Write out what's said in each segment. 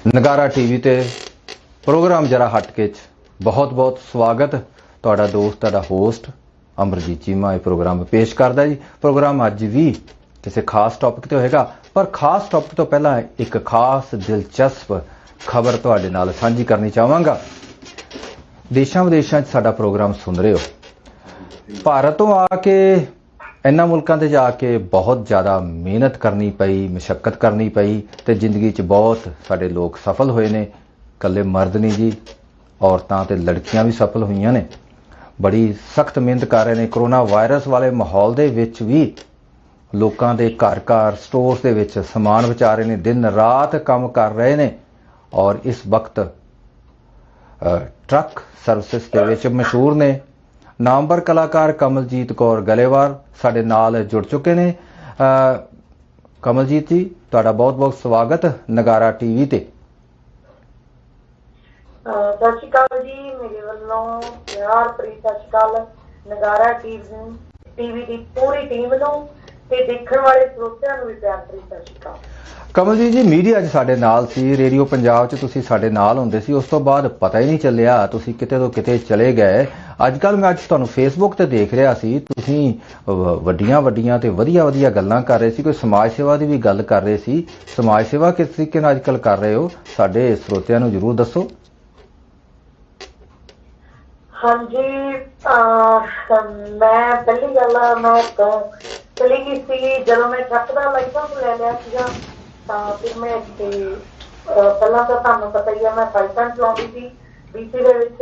नगारा टीवी ते प्रोग्राम जरा हटके बहुत बहुत स्वागत। तुहाडा दोस्त तुहाडा होस्ट अमरजीत चीमा ये प्रोग्राम पेश करदा जी। प्रोग्राम अज भी किसी खास टॉपिक ते होएगा, पर खास टॉपिक तो पहला एक खास दिलचस्प खबर तुहाडे नाल साझी करनी चाहांगा। देशां विदेशां च साडा प्रोग्राम सुन रहे हो, भारत तो आके इन्हां मुल्कां ते जाके बहुत ज़्यादा मेहनत करनी पई, मशक्कत करनी पई ते जिंदगी च बहुत साडे लोग सफल होए ने। कल्ले मर्द नहीं जी, औरतां ते लड़कियां भी सफल होईयां ने, बड़ी सख्त मेहनत कर रहे ने। कोरोना वायरस वाले माहौल दे विच भी लोकां दे घर घर स्टोर्स दे विच समान बचा रहे ने, दिन रात काम कर रहे ने। और इस वक्त ट्रक सर्विसिस दे विच मशहूर ने। नामवर कलाकार कमलजीत कौर गलेवाल साडे नाल जुड़ चुके ने। कमलजीत जी, तुहाडा बहुत बहुत स्वागत नगारा टीवी ते। सत श्री अकाल जी, मेरे वालों प्यार भरी सत श्री अकाल नगारा टीवी की पूरी टीम नूं ते देखण वाले श्रोतिਆਂ ਨੂੰ भी प्यार भरी सत श्री अकाल। कमलजीत जी, मीडिया 'ਚ ਸਾਡੇ ਨਾਲ ਸੀ, ਰੇਡੀਓ ਪੰਜਾਬ 'ਚ ਤੁਸੀਂ ਸਾਡੇ ਨਾਲ ਹੁੰਦੇ ਸੀ, ਉਸ ਤੋਂ ਬਾਅਦ ਪਤਾ ਹੀ ਨਹੀਂ ਚੱਲਿਆ ਤੁਸੀਂ ਕਿਤੇ ਤੋਂ ਕਿਤੇ ਚਲੇ ਗਏ। ਅੱਜ ਮੈਂ ਤੁਹਾਨੂੰ ਫੇਸਬੁੱਕ ਤੇ ਦੇਖ ਰਿਹਾ ਸੀ, ਤੁਸੀਂ ਵੱਡੀਆਂ ਤੇ ਵਧੀਆ ਗੱਲਾਂ ਕਰ ਰਹੇ ਸੀ, ਕੋਈ ਸਮਾਜ ਸੇਵਾ ਦੀ ਵੀ ਗੱਲ ਕਰ ਰਹੇ ਸੀ। ਸਮਾਜ ਸੇਵਾ ਕਿਸ ਤਰੀਕੇ ਨਾਲ ਅੱਜਕੱਲ ਕਰ ਰਹੇ ਹੋ, ਸਾਡੇ ਸਰੋਤਿਆਂ ਨੂੰ ਜ਼ਰੂਰ ਦੱਸੋ। हाँ जी, मैं पहली गल मैं तो चली गई सी जदों मैं ट्रक का लाइसेंस ले लिया सीगा, तां फिर मैं इत्थे पहला तो तुहानूं पता ही है मैं पाइपां चलाउंदी सी बीसी दे विच,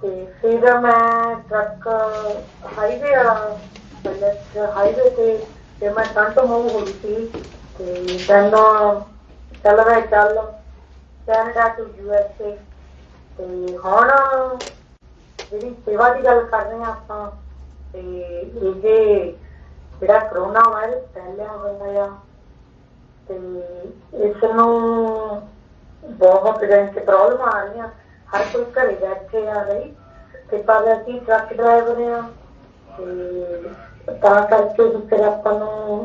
ते फिर मैं ट्रक हाईवे हाईवे ते मैं टंट मूव हो गई सी, ते दैन चल कैनेडा टू USA ते हुण ਜਿਹੜੀ सेवा की गल कर रहे हैं ਆਪਾਂ ਤੇ ਇਹ ਜਿਹੜਾ ਕਰੋਨਾ ਵਾਇਰਸ ਫੈਲਿਆ ਹੋਇਆ ਆ ਤੇ ਇਸ ਨੂੰ ਬਹੁਤ ਜਿਆਦਾ ਪ੍ਰੋਬਲਮ ਆ ਰਹੀਆਂ। ਹਰ ਕੋਈ ਘਰੇ ਬੈਠੇ ਆ ਰਹੀ ਤੇ ਪਰ ਅਸੀਂ ਟਰੱਕ ਡਰਾਈਵਰ ਆ ਤੇ ਤਾਂ ਕਰਕੇ ਫਿਰ ਆਪਾਂ ਨੂੰ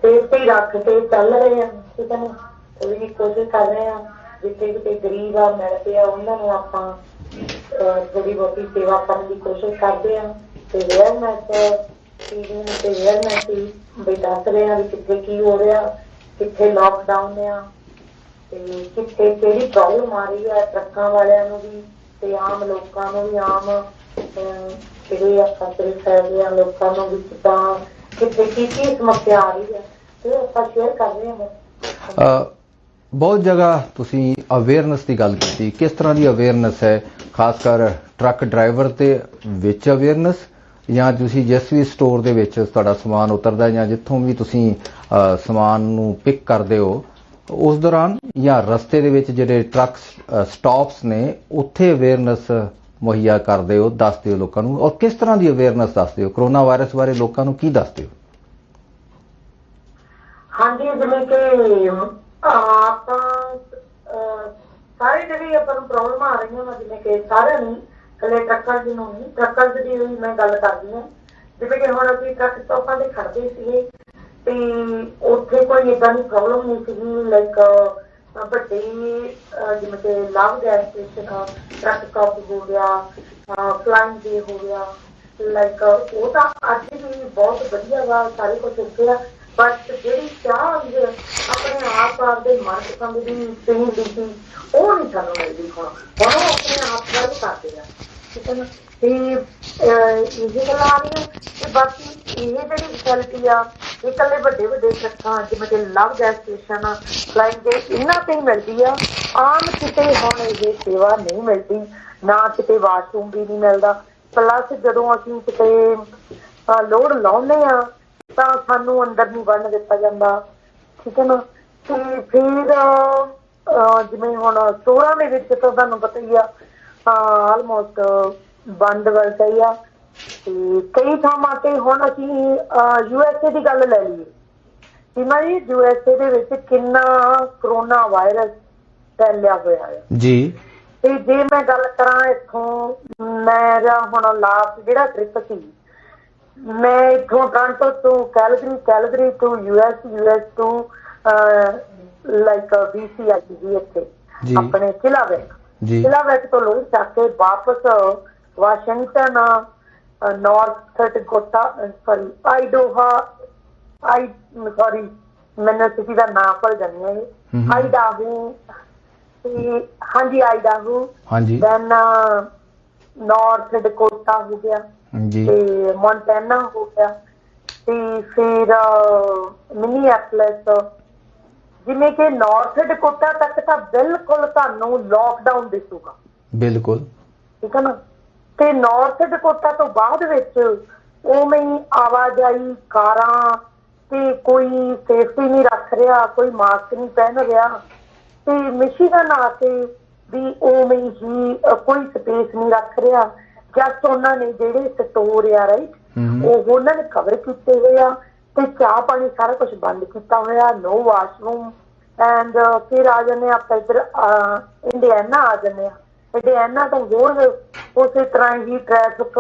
ਸੇਫਟੀ ਰੱਖ ਕੇ ਚੱਲ ਰਹੇ ਆ। ਠੀਕ ਹੈ ਨਾ, ਕੋਈ ਕੋਸ਼ਿਸ਼ ਕਰ ਰਹੇ ਆ ਜਿੱਥੇ ਕਿਤੇ ਗਰੀਬ ਆ ਮਿਲਦੇ ਆ ਉਹਨਾਂ ਨੂੰ ਆਪਾਂ थोड़ी बहुत सेवा करने की कोशिश करते हैं। तो अवेयरनैस ही भी दस रहे हैं भी कितने की हो रहा, कितने लॉकडाउन आ, कितने केड़ी प्रॉब्लम आ रही है ट्रकों वालों भी ते आम लोगों भी, आम ਜਿਹੜੇ ਆਪਣੇ ਫੈਮਲੀਆਂ ਲੋਕਾਂ ਨੂੰ ਵੀ ਕਿਤੇ ਕੀ ਸਮੱਸਿਆ ਆ ਰਹੀ ਹੈ ਤੇ ਆਪਾਂ ਸ਼ੇਅਰ ਕਰ ਰਹੇ ਹਾਂ। बहुत जगह तुसी अवेयरनेस की गल की, किस तरह की अवेयरनेस है, खासकर ट्रक ड्राइवर ते विच अवेयरनेस या तुसी जिस भी स्टोर दे विच तुहाडा समान उतरदा या जित्थों भी तुसी समान नूं पिक करदे हो उस दौरान या रस्ते दे विच जिहड़े ट्रक स्टॉप्स ने उत्थे अवेयरनेस मुहैया करदे हो, दसदे हो लोकां नूं, और किस तरह की अवेयरनेस दसदे हो कोरोना वायरस बारे लोकां नूं की दसदे हो? हाँ जी, जिवें कि ਆਪਾਂ ਸਾਰੇ ਜਿਹੜੇ ਆਪਾਂ ਨੂੰ ਪ੍ਰੋਬਲਮ ਆ ਰਹੀਆਂ ਵਾ, ਜਿਵੇਂ ਕਿ ਸਾਰਿਆਂ ਨੂੰ ਇਕੱਲੇ ਟਰੱਕਾਂ ਦੀ ਨੂੰ ਨਹੀਂ, ਟਰੱਕਾਂ ਦੀ ਮੈਂ ਗੱਲ ਕਰਦੀ ਹਾਂ। ਜਿਵੇਂ ਕਿ ਹੁਣ ਅਸੀਂ ਟਰੱਕ ਸਟਾਪਾਂ ਤੇ ਖੜਦੇ ਸੀਗੇ ਤੇ ਉੱਥੇ ਕੋਈ ਏਦਾਂ ਦੀ ਪ੍ਰੋਬਲਮ ਨਹੀਂ ਸੀਗੀ, ਲਾਈਕ ਵੱਡੇ ਜਿਵੇਂ ਕਿ ਲਵ ਗੈਸ ਸਟੇਸ਼ਨ, ਟਰੱਕ ਸਟਾਪ ਹੋ ਗਿਆ, ਫਲਾਈਂਗ ਡੇ ਹੋ ਗਿਆ, ਲਾਈਕ ਉਹ ਤਾਂ ਅੱਜ ਵੀ ਬਹੁਤ ਵਧੀਆ ਵਾ, ਸਾਰੇ ਕੁਛ ਉੱਥੇ ਆ। बट जी चाह अपने आप आपके मनपसंद की पींदी थी वो नहीं सानू मिलती, हम अपने आप गर्व करते हैं। ठीक है ना, ये गल आ रही है। बाकी ये जी फैसिलिटी आ ये कल व्डे ट्रकों जिवें कि love gas station flying day इन्हों पर ही मिलती है, आम किते हम ये सेवा नहीं मिलती, ना किते वाशरूम भी नहीं मिलता। प्लस जदों असीं किते लोड लाउने आ ਤਾਂ ਸਾਨੂੰ ਅੰਦਰ ਨਹੀਂ ਵੜਨ ਦਿੱਤਾ ਜਾਂਦਾ। ਠੀਕ ਹੈ ਨਾ, ਤੇ ਫਿਰ ਜਿਵੇਂ ਹੁਣ ਸਟੋਰਾਂ ਦੇ ਵਿੱਚ ਤਾਂ ਤੁਹਾਨੂੰ ਪਤਾ ਹੀ ਆ ਆਲਮੋਸਟ ਬੰਦ ਵਰਗਾ ਹੀ ਆ, ਤੇ ਕਈ ਥਾਵਾਂ ਤੇ ਹੁਣ ਅਸੀਂ USA ਦੀ ਗੱਲ ਲੈ ਲਈਏ ਸੀਮਾ ਜੀ, USA ਦੇ ਵਿੱਚ ਕਿੰਨਾ ਕਰੋਨਾ ਵਾਇਰਸ ਫੈਲਿਆ ਹੋਇਆ ਹੈ ਜੀ। ਤੇ ਜੇ ਮੈਂ ਗੱਲ ਕਰਾਂ ਇੱਥੋਂ ਮੇਰਾ ਹੁਣ ਲਾਸਟ ਜਿਹੜਾ ਟ੍ਰਿਪ ਸੀ, मैं इथों Toronto to Calgary to US to like BC ਆਈ ਸੀ ਇੱਥੇ ਜੀ। ਆਪਣੇ ਕਿਲਾ ਜੀ। ਵਿੱਚ ਤੋਂ ਲੋਕ ਚੱਕ ਕੇ ਵਾਪਸ ਵਾਸ਼ਿੰਗਟਨ, ਨਾਰਥ ਡਕੋਟਾ, ਮੈਨੂੰ ਸਿਟੀ ਦਾ ਨਾਮ ਭੁੱਲ ਜਾਂਦੀ ਹੈ, ਆਈਡਾਹੋ ਤੇ ਆਈਡਾਹੋ, ਦੈਨ ਨਾਰਥ ਡਕੋਟਾ ਹੋ ਗਿਆ ਤੇ ਮੌਂਟੈਨਾ ਹੋ ਗਿਆ ਤੇ ਫਿਰ ਮਿਨੀਐਪਲਿਸ, ਜਿਵੇਂ ਕਿ ਨਾਰਥ ਡਕੋਟਾ ਤੱਕ ਤਾਂ ਬਿਲਕੁਲ ਤੁਹਾਨੂੰ ਲੋਕਡਾਊਨ ਦਿਸੂਗਾ, ਬਿਲਕੁਲ ਠੀਕ ਹੈ ਨਾ। ਤੇ ਨਾਰਥ ਡਕੋਟਾ ਤੋਂ ਬਾਅਦ ਵਿੱਚ ਉਵੇਂ ਹੀ ਆਵਾਜਾਈ, ਕਾਰਾਂ, ਤੇ ਕੋਈ ਸੇਫਟੀ ਨਹੀਂ ਰੱਖ ਰਿਹਾ, ਕੋਈ ਮਾਸਕ ਨਹੀਂ ਪਹਿਨ ਰਿਹਾ, ਤੇ ਮਿਸ਼ੀਗਨ ਆ ਕੇ ਵੀ ਉਵੇਂ ਹੀ ਕੋਈ ਸਪੇਸ ਨਹੀਂ ਰੱਖ ਰਿਹਾ। ਜਦ ਉਹਨਾਂ ਨੇ ਜਿਹੜੇ ਸਟੋਰ ਆ ਰਾਈਟ, ਉਹ ਉਹਨਾਂ ਨੇ ਕਵਰ ਕੀਤੇ ਹੋਏ ਆ ਤੇ ਚਾਹ ਪਾਣੀ ਸਾਰਾ ਕੁਝ ਬੰਦ ਕੀਤਾ ਹੋਇਆ, ਨੋ ਵਾਸ਼ਰੂਮ। ਐਂਡ ਫਿਰ ਆ ਜਾਂਦੇ ਆਪਾਂ ਇੱਧਰ ਇੰਡੀਆਨਾ ਆ ਜਾਂਦੇ ਆ। ਇੰਡੀਆਨਾ ਤੋਂ ਹੋਰ ਉਸੇ ਤਰ੍ਹਾਂ ਹੀ ਟ੍ਰੈਫਿਕ,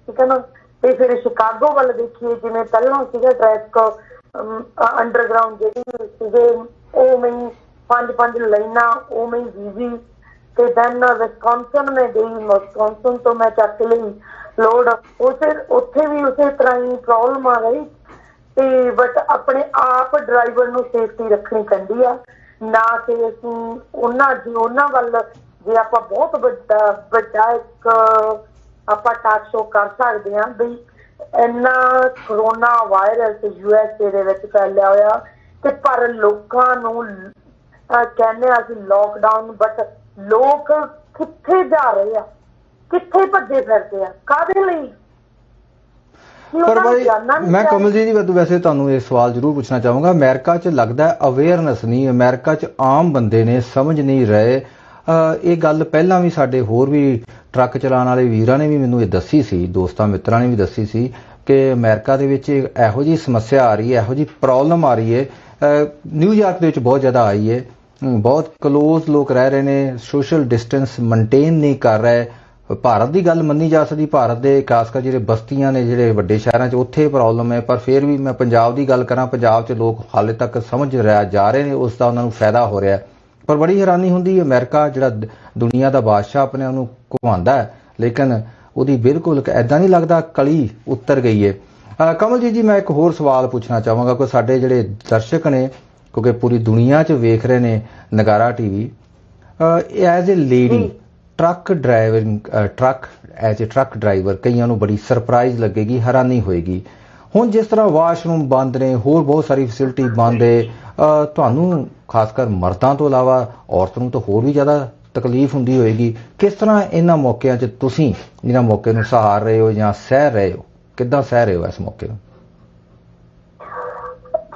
ਠੀਕ ਹੈ ਨਾ। ਤੇ ਫਿਰ ਸ਼ਿਕਾਗੋ ਵੱਲ ਦੇਖੀਏ, ਜਿਵੇਂ ਪਹਿਲਾਂ ਸੀਗਾ ਟ੍ਰੈਫਿਕ ਅੰਡਰਗਰਾਊਂਡ ਜਿਹੜੀ ਸੀਗੇ ਉਵੇਂ ਹੀ 5 ਲਾਈਨਾਂ, ਉਵੇਂ ਹੀ ਬਿਜ਼ੀ। ਤੇ ਦੈਨ ਵਿਸਕੌਨਸਨ ਮੈਂ ਗਈ, ਵਿਸਕੌਨਸਨ ਤੋਂ ਮੈਂ ਚੱਕ ਲਈ ਲੋਡ, ਉੱਥੇ ਵੀ ਉਸੇ ਤਰ੍ਹਾਂ ਹੀ ਪ੍ਰੋਬਲਮ ਆ ਰਹੀ। ਤੇ ਬਟ ਆਪਣੇ ਆਪ ਡਰਾਈਵਰ ਨੂੰ ਸੇਫਟੀ ਰੱਖਣੀ ਪੈਂਦੀ ਆ, ਨਾ ਕਿ ਅਸੀਂ ਉਹਨਾਂ ਵੱਲ ਜੇ ਆਪਾਂ ਬਹੁਤ ਵੱਡਾ ਇੱਕ ਆਪਾਂ ਟਾਕ ਸ਼ੋ ਕਰ ਸਕਦੇ ਹਾਂ ਵੀ ਇੰਨਾ ਕਰੋਨਾ ਵਾਇਰਸ USA ਦੇ ਵਿੱਚ ਫੈਲਿਆ ਹੋਇਆ, ਤੇ ਪਰ ਲੋਕਾਂ ਨੂੰ ਕਹਿੰਦੇ ਆ ਅਸੀਂ ਲੋਕਡਾਊਨ, ਬਟ ਲੋਕ ਕਿੱਥੇ ਜਾ ਰਹੇ ਆ, ਕਿੱਥੇ ਭੱਜੇ ਫਿਰਦੇ ਆ, ਕਾਹਦੇ ਲਈ? ਪਰ ਭਾਈ ਮੈਂ ਕਮਲਜੀਤ ਜੀ ਵੈਸੇ ਤੁਹਾਨੂੰ ਇਹ ਸਵਾਲ ਜ਼ਰੂਰ ਪੁੱਛਣਾ ਚਾਹੂੰਗਾ, ਅਮਰੀਕਾ 'ਚ ਲੱਗਦਾ ਅਵੇਅਰਨੈਸ ਨਹੀਂ, ਅਮਰੀਕਾ 'ਚ ਆਮ ਬੰਦੇ ਨੇ ਸਮਝ ਨਹੀਂ ਰਹੇ। ਇਹ ਗੱਲ ਪਹਿਲਾਂ ਵੀ ਸਾਡੇ ਹੋਰ ਵੀ ਟਰੱਕ ਚਲਾਉਣ ਵਾਲੇ ਵੀਰਾਂ ਨੇ ਵੀ ਮੈਨੂੰ ਇਹ ਦੱਸੀ ਸੀ, ਦੋਸਤਾਂ ਮਿੱਤਰਾਂ ਨੇ ਵੀ ਦੱਸੀ ਸੀ ਕਿ ਅਮਰੀਕਾ ਦੇ ਵਿੱਚ ਇਹੋ ਜਿਹੀ ਸਮੱਸਿਆ ਆ ਰਹੀ ਹੈ, ਇਹੋ ਜਿਹੀ ਪ੍ਰੋਬਲਮ ਆ ਰਹੀ ਹੈ। ਨਿਊਯਾਰਕ ਦੇ ਵਿੱਚ ਬਹੁਤ ਜ਼ਿਆਦਾ ਆਈ ਹੈ, ਬਹੁਤ ਕਲੋਜ਼ ਲੋਕ ਰਹਿ ਰਹੇ ਨੇ, ਸੋਸ਼ਲ ਡਿਸਟੈਂਸ ਮੇਨਟੇਨ ਨਹੀਂ ਕਰ ਰਹੇ। ਭਾਰਤ ਦੀ ਗੱਲ ਮੰਨੀ ਜਾ ਸਕਦੀ, ਭਾਰਤ ਦੇ ਖਾਸ ਕਰ ਜਿਹੜੇ ਬਸਤੀਆਂ ਨੇ, ਜਿਹੜੇ ਵੱਡੇ ਸ਼ਹਿਰਾਂ 'ਚ ਉੱਥੇ ਪ੍ਰੋਬਲਮ ਹੈ, ਪਰ ਫਿਰ ਵੀ ਮੈਂ ਪੰਜਾਬ ਦੀ ਗੱਲ ਕਰਾਂ, ਪੰਜਾਬ 'ਚ ਲੋਕ ਹਾਲੇ ਤੱਕ ਸਮਝ ਜਾ ਰਹੇ ਨੇ, ਉਸ ਦਾ ਉਹਨਾਂ ਨੂੰ ਫਾਇਦਾ ਹੋ ਰਿਹਾ। ਪਰ ਬੜੀ ਹੈਰਾਨੀ ਹੁੰਦੀ, ਅਮਰੀਕਾ ਜਿਹੜਾ ਦੁਨੀਆ ਦਾ ਬਾਦਸ਼ਾਹ ਆਪਣੇ ਆਪ ਨੂੰ ਘੁਮਾਉਂਦਾ ਹੈ, ਲੇਕਿਨ ਉਹਦੀ ਬਿਲਕੁਲ ਇੱਦਾਂ ਨਹੀਂ ਲੱਗਦਾ ਕਲੀ ਉਤਰ ਗਈ ਹੈ। ਕਮਲਜੀਤ ਜੀ, ਮੈਂ ਇੱਕ ਹੋਰ ਸਵਾਲ ਪੁੱਛਣਾ ਚਾਹਾਂਗਾ ਕਿ ਸਾਡੇ ਜਿਹੜੇ ਦਰਸ਼ਕ ਨੇ, ਕਿਉਂਕਿ ਪੂਰੀ ਦੁਨੀਆ 'ਚ ਵੇਖ ਰਹੇ ਨੇ ਨਗਾਰਾ TV, as a lady truck driver ਕਈਆਂ ਨੂੰ ਬੜੀ ਸਰਪ੍ਰਾਈਜ਼ ਲੱਗੇਗੀ, ਹੈਰਾਨੀ ਹੋਏਗੀ। ਹੁਣ ਜਿਸ ਤਰ੍ਹਾਂ ਵਾਸ਼ਰੂਮ ਬੰਦ ਨੇ, ਹੋਰ ਬਹੁਤ ਸਾਰੀ ਫੈਸਿਲਿਟੀ ਬੰਦ ਹੈ, ਤੁਹਾਨੂੰ ਖਾਸ ਕਰ ਮਰਦਾਂ ਤੋਂ ਇਲਾਵਾ ਔਰਤ ਨੂੰ ਤਾਂ ਹੋਰ ਵੀ ਜ਼ਿਆਦਾ ਤਕਲੀਫ ਹੁੰਦੀ ਹੋਏਗੀ। ਕਿਸ ਤਰ੍ਹਾਂ ਇਹਨਾਂ ਮੌਕਿਆਂ 'ਚ ਤੁਸੀਂ ਇਹਨਾਂ ਮੌਕੇ ਨੂੰ ਸਹਾਰ ਰਹੇ ਹੋ ਜਾਂ ਸਹਿ ਰਹੇ ਹੋ, ਕਿੱਦਾਂ ਸਹਿ ਰਹੇ ਹੋ ਇਸ ਮੌਕੇ ਨੂੰ?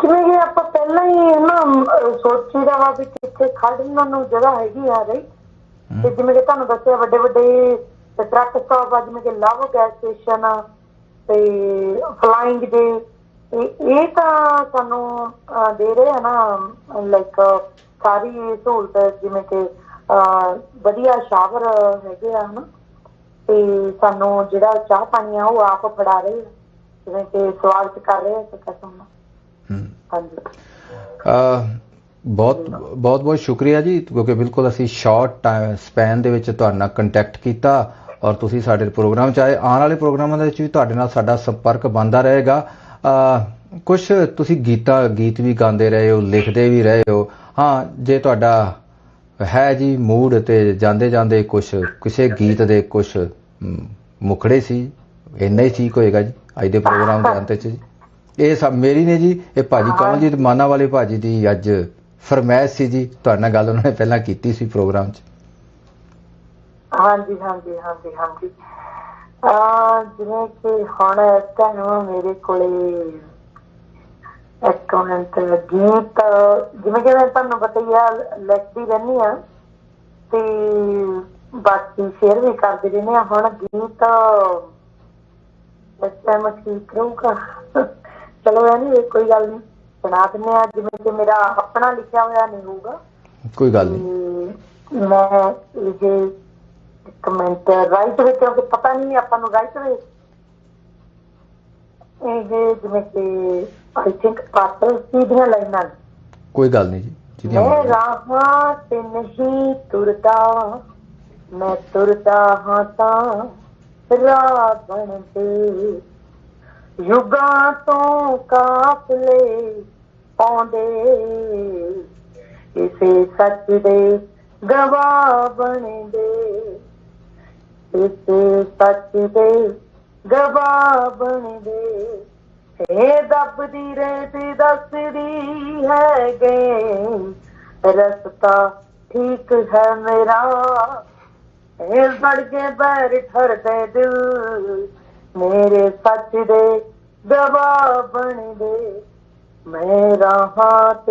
ਜਿਵੇਂ ਕਿ ਆਪਾਂ ਪਹਿਲਾਂ ਹੀ ਨਾ ਸੋਚੀਦਾ ਵਾ ਵੀ ਕਿੱਥੇ ਖੜਨ ਨੂੰ ਜਗ੍ਹਾ ਹੈਗੀ ਆ ਰਹੀ, ਤੇ ਜਿਵੇਂ ਕਿ ਤੁਹਾਨੂੰ ਦੱਸਿਆ ਵੱਡੇ ਟਰੱਕ ਸਟਾਪ ਆ, ਜਿਵੇਂ ਕਿ ਲਵ ਗੈਸ ਸਟੇਸ਼ਨ ਤੇ ਫਲਾਈਂਗ ਦੇ, ਇਹ ਤਾਂ ਸਾਨੂੰ ਦੇ ਰਹੇ ਆ ਨਾ ਲਾਈਕ ਸਾਰੀ ਸਹੂਲਤ, ਜਿਵੇਂ ਕਿ ਵਧੀਆ ਸ਼ਾਵਰ ਹੈਗੇ ਆ ਹਨਾ, ਤੇ ਸਾਨੂੰ ਜਿਹੜਾ ਚਾਹ ਪਾਣੀ ਆ ਉਹ ਆਪ ਫੜਾ ਰਹੇ ਆ, ਜਿਵੇਂ ਕਿ ਸਵਾਗਤ ਕਰ ਰਹੇ ਆ ਸਾਨੂੰ। ਹਾਂਜੀ, ਬਹੁਤ ਸ਼ੁਕਰੀਆ ਜੀ, ਕਿਉਂਕਿ ਬਿਲਕੁਲ ਅਸੀਂ ਸ਼ਾਰਟ ਸਪੈਨ ਦੇ ਵਿੱਚ ਤੁਹਾਡੇ ਨਾਲ ਕੰਟੈਕਟ ਕੀਤਾ ਔਰ ਤੁਸੀਂ ਸਾਡੇ ਪ੍ਰੋਗਰਾਮ 'ਚ ਆਏ। ਆਉਣ ਵਾਲੇ ਪ੍ਰੋਗਰਾਮਾਂ ਦੇ ਵਿੱਚ ਵੀ ਤੁਹਾਡੇ ਨਾਲ ਸਾਡਾ ਸੰਪਰਕ ਬਣਦਾ ਰਹੇਗਾ। ਕੁਛ ਤੁਸੀਂ ਗੀਤ ਵੀ ਗਾਉਂਦੇ ਰਹੇ ਹੋ, ਲਿਖਦੇ ਵੀ ਰਹੇ ਹੋ। ਹਾਂ, ਜੇ ਤੁਹਾਡਾ ਹੈ ਜੀ ਮੂਡ ਤੇ ਜਾਂਦੇ ਕਿਸੇ ਗੀਤ ਦੇ ਕੁਛ ਮੁਖੜੇ ਸੀ, ਇੰਨਾ ਹੀ ਠੀਕ ਹੋਏਗਾ ਜੀ ਅੱਜ ਦੇ ਪ੍ਰੋਗਰਾਮ ਦੇ ਅੰਤ 'ਚ ਜੀ। ਇਹ ਸਭ ਮੇਰੀ ਨੇ ਜੀ, ਇਹ ਭਾਜੀ ਕਮਲਜੀਤ ਮਾਨਾ ਵਾਲੇ ਭਾਜੀ ਦੀ ਅੱਜ ਫਰਮਾਇਸ਼ ਸੀ ਜੀ, ਤੁਹਾਡੇ ਨਾਲ ਗੱਲ ਉਹਨਾਂ ਨੇ ਪਹਿਲਾਂ ਕੀਤੀ ਸੀ ਪ੍ਰੋਗਰਾਮ 'ਚ। ਹਾਂਜੀ, ਜਿਵੇਂ ਕਿ ਹੁਣ ਇਸ ਟਾਈਮ ਮੇਰੇ ਕੋਲੇ ਇੱਕ ਮਿੰਟ ਗੀਤ, ਜਿਵੇਂ ਕਿ ਮੈਂ ਤੁਹਾਨੂੰ ਪਤਾ ਹੀ ਆ ਲਿਖਦੀ ਰਹਿੰਦੀ ਆ ਤੇ ਬਾਕੀ ਸ਼ੇਅਰ ਵੀ ਕਰਦੇ ਰਹਿੰਦੇ ਆ। ਹੁਣ ਗੀਤ ਇਸ ਟਾਈਮ ਠੀਕ ਰਹੂਗਾ, ਚਲੋ ਐਨੀ ਕੋਈ ਗੱਲ ਨਹੀਂ, ਸੁਣਾ ਦਿੰਦੇ ਆ। ਜਿਵੇਂ ਕਿ ਮੇਰਾ ਆਪਣਾ ਲਿਖਿਆ ਹੋਇਆ ਨਹੀਂ ਹੋਊਗਾ, ਕੋਈ ਗੱਲ ਨਹੀਂ। ਮੈਂ ਇਹ ਇੱਕ ਮਿੰਟ ਰਾਈਟ ਵਿੱਚ, ਕਿਉਂਕਿ ਪਤਾ ਨਹੀਂ ਆਪਾਂ ਨੂੰ ਰਾਈਟ ਵਿੱਚ ਇਹ ਜਿਵੇਂ ਕਿ ਆਈ ਥਿੰਕ ਪਾਤਰ ਸੀ ਦੀਆਂ ਲਾਈਨਾਂ। ਕੋਈ ਗੱਲ ਨਹੀਂ ਜੀ। ਜਿਹਦੀਆਂ मैं राहां ते नहीं तुरदा, मैं तुरदा हां तां राह बनदे, युगां तो काफले पाउंदे, इसे सच दे गवाह बनदे, इसे सच दे गवाह बनदे। दबदी रेत दसदी है गे रस्ता ठीक है मेरा, बढ़ के बैर ठर दे दिल मेरे सच दे गवाह बन दे। मेरा हाथ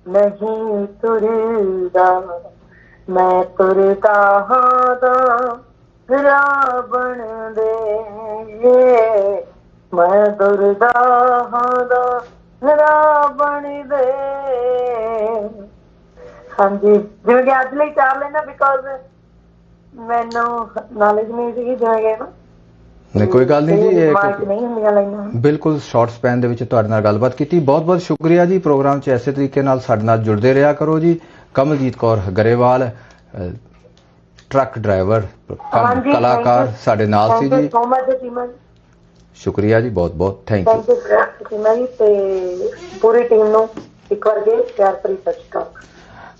नहीं तुरदा, मैं तुरदा हाँ दा राह बन दे, मैं तुरदा हाँ दा राह बन दे। हाँ जी, जिवें कि अज लई 4 लेना बिकॉज मैनू नॉलेज नहीं सी जिवें कि ना नहीं कोई गल नहीं जी, दिमाग 'ਚ नहीं ਹੁੰਦੀਆਂ ਲਾਈਨਾਂ। ਬਿਲਕੁਲ ਸ਼ਾਰਟ ਸਪੈਨ ਦੇ ਵਿੱਚ ਤੁਹਾਡੇ ਨਾਲ ਗੱਲਬਾਤ ਕੀਤੀ। ਬਹੁਤ ਬਹੁਤ ਸ਼ੁਕਰੀਆ ਜੀ। ਪ੍ਰੋਗਰਾਮ 'ਚ ਐਸੇ ਤਰੀਕੇ ਨਾਲ ਸਾਡੇ ਨਾਲ ਜੁੜਦੇ ਰਿਹਾ ਕਰੋ ਜੀ। ਕਮਲਜੀਤ ਕੌਰ ਗਰੇਵਾਲ ਟਰੱਕ ਡਰਾਈਵਰ ਕਲਾਕਾਰ ਸਾਡੇ ਨਾਲ ਸੀ ਜੀ। ਸੋ ਮਚ ਟੀਮ, ਸ਼ੁਕਰੀਆ ਜੀ, ਬਹੁਤ ਬਹੁਤ ਥੈਂਕ ਯੂ। ਟੀਮਾਂ ਜੀ ਤੇ ਪੂਰੀ ਟੀਮ ਨੂੰ ਇੱਕ ਵਾਰ ਜੇ ਪਿਆਰ ਭਰੀ ਸਤਿ ਸ਼੍ਰੀ ਅਕਾਲ।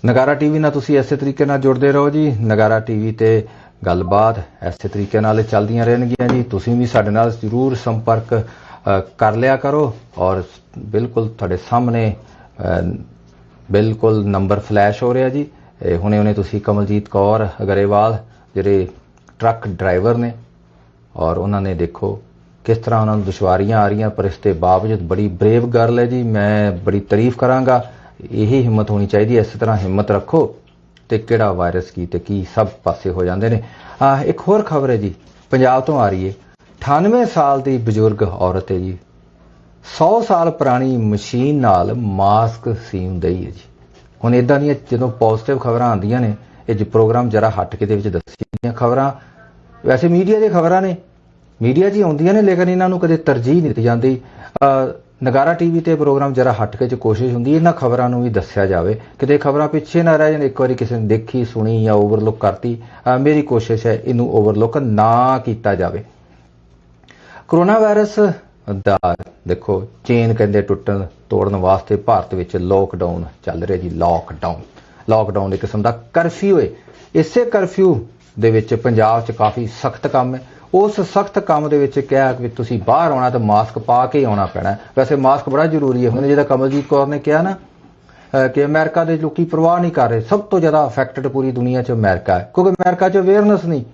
ਨਗਾਰਾ ਟੀਵੀ ਨਾਲ ਤੁਸੀਂ ਐਸੇ ਤਰੀਕੇ ਨਾਲ ਜੁੜਦੇ ਰਹੋ ਜੀ। ਨਗਾਰਾ ਟੀਵੀ ਤੇ ਗੱਲਬਾਤ ਐਸੇ ਤਰੀਕੇ ਨਾਲ ਚੱਲਦੀਆਂ ਰਹਿਣਗੀਆਂ ਜੀ। ਤੁਸੀਂ ਵੀ ਸਾਡੇ ਨਾਲ ਜ਼ਰੂਰ ਸੰਪਰਕ ਕਰ ਲਿਆ ਕਰੋ ਔਰ ਬਿਲਕੁਲ ਤੁਹਾਡੇ ਸਾਹਮਣੇ ਬਿਲਕੁਲ ਨੰਬਰ ਫਲੈਸ਼ ਹੋ ਰਿਹਾ ਜੀ। ਹੁਣੇ ਤੁਸੀਂ ਕਮਲਜੀਤ ਕੌਰ ਗਰੇਵਾਲ ਜਿਹੜੇ ਟਰੱਕ ਡਰਾਈਵਰ ਨੇ ਔਰ ਉਹਨਾਂ ਨੇ ਦੇਖੋ ਕਿਸ ਤਰ੍ਹਾਂ ਉਹਨਾਂ ਨੂੰ ਦੁਸ਼ਵਾਰੀਆਂ ਆ ਰਹੀਆਂ, ਪਰ ਇਸ ਦੇ ਬਾਵਜੂਦ ਬੜੀ ਬਰੇਵ ਗਰਲ ਹੈ ਜੀ। ਮੈਂ ਬੜੀ ਤਾਰੀਫ ਕਰਾਂਗਾ। ਇਹੀ ਹਿੰਮਤ ਹੋਣੀ ਚਾਹੀਦੀ ਹੈ। ਇਸੇ ਤਰ੍ਹਾਂ ਹਿੰਮਤ ਰੱਖੋ ਤੇ ਕਿਹੜਾ ਵਾਇਰਸ ਕੀ ਤੇ ਕੀ ਸਭ ਪਾਸੇ ਹੋ ਜਾਂਦੇ ਨੇ। ਇੱਕ ਹੋਰ ਖਬਰ ਹੈ ਜੀ, ਪੰਜਾਬ ਤੋਂ ਆ ਰਹੀ ਹੈ। 98 ਸਾਲ ਦੀ ਬਜ਼ੁਰਗ ਔਰਤ ਹੈ ਜੀ, 100 ਸਾਲ ਪੁਰਾਣੀ ਮਸ਼ੀਨ ਨਾਲ ਮਾਸਕ ਸੀਨ ਦਈ ਹੈ ਜੀ। ਹੁਣ ਇਦਾਂ ਦੀਆਂ ਜਦੋਂ ਪੋਜ਼ਿਟਿਵ ਖਬਰਾਂ ਆਉਂਦੀਆਂ ਨੇ, ਇਹ ਜੀ ਪ੍ਰੋਗਰਾਮ ਜਰਾ ਹਟ ਕੇ ਦੇ ਵਿੱਚ ਦੱਸੀਆਂ ਖਬਰਾਂ ਵੈਸੇ ਮੀਡੀਆ ਦੀਆਂ ਖਬਰਾਂ ਨੇ, ਮੀਡੀਆ 'ਚ ਆਉਂਦੀਆਂ ਨੇ, ਲੇਕਿਨ ਇਹਨਾਂ ਨੂੰ ਕਦੇ ਤਰਜੀਹ ਨਹੀਂ ਦਿੱਤੀ ਜਾਂਦੀ। ਨਗਾਰਾ ਟੀਵੀ ਤੇ ਪ੍ਰੋਗਰਾਮ ਜਰਾ ਹਟ ਕੇ 'ਚ ਕੋਸ਼ਿਸ਼ ਹੁੰਦੀ ਇਹਨਾਂ ਖਬਰਾਂ ਨੂੰ ਵੀ ਦੱਸਿਆ ਜਾਵੇ, ਕਿਤੇ ਖਬਰਾਂ ਪਿੱਛੇ ਨਾ ਰਹਿ ਜਾਣ। ਇੱਕ ਵਾਰੀ ਕਿਸੇ ਨੇ ਦੇਖੀ ਸੁਣੀ ਜਾਂ ਓਵਰਲੁੱਕ ਕਰਤੀ, ਮੇਰੀ ਕੋਸ਼ਿਸ਼ ਹੈ ਇਹਨੂੰ ਓਵਰਲੁੱਕ ਨਾ ਕੀਤਾ ਜਾਵੇ। ਕਰੋਨਾ ਵਾਇਰਸ ਦਾ ਦੇਖੋ ਚੇਨ ਕਹਿੰਦੇ ਟੁੱਟਣ ਤੋੜਨ ਵਾਸਤੇ ਭਾਰਤ ਵਿੱਚ ਲੋਕਡਾਊਨ ਚੱਲ ਰਿਹਾ ਜੀ। ਲੋਕਡਾਊਨ ਇੱਕ ਕਿਸਮ ਦਾ ਕਰਫਿਊ ਹੈ। ਇਸੇ ਕਰਫਿਊ ਦੇ ਵਿੱਚ ਪੰਜਾਬ 'ਚ ਕਾਫੀ ਸਖਤ ਕੰਮ ਹੈ। ਉਸ ਸਖਤ ਕੰਮ ਦੇ ਵਿੱਚ ਕਿਹਾ ਕਿ ਤੁਸੀਂ ਬਾਹਰ ਆਉਣਾ ਤਾਂ ਮਾਸਕ ਪਾ ਕੇ ਹੀ ਆਉਣਾ ਪੈਣਾ। ਵੈਸੇ ਮਾਸਕ ਬੜਾ ਜ਼ਰੂਰੀ ਹੈ। ਹੁਣ ਜਿਹੜਾ ਕਮਲਜੀਤ ਕੌਰ ਨੇ ਕਿਹਾ ਨਾ ਕਿ ਅਮਰੀਕਾ ਦੇ ਲੋਕੀ ਪਰਵਾਹ ਨਹੀਂ ਕਰ ਰਹੇ, ਸਭ ਤੋਂ ਜ਼ਿਆਦਾ ਅਫੈਕਟਡ ਪੂਰੀ ਦੁਨੀਆ 'ਚ ਅਮਰੀਕਾ ਹੈ, ਕਿਉਂਕਿ ਅਮਰੀਕਾ 'ਚ ਅਵੇਅਰਨੈਸ ਨਹੀਂ।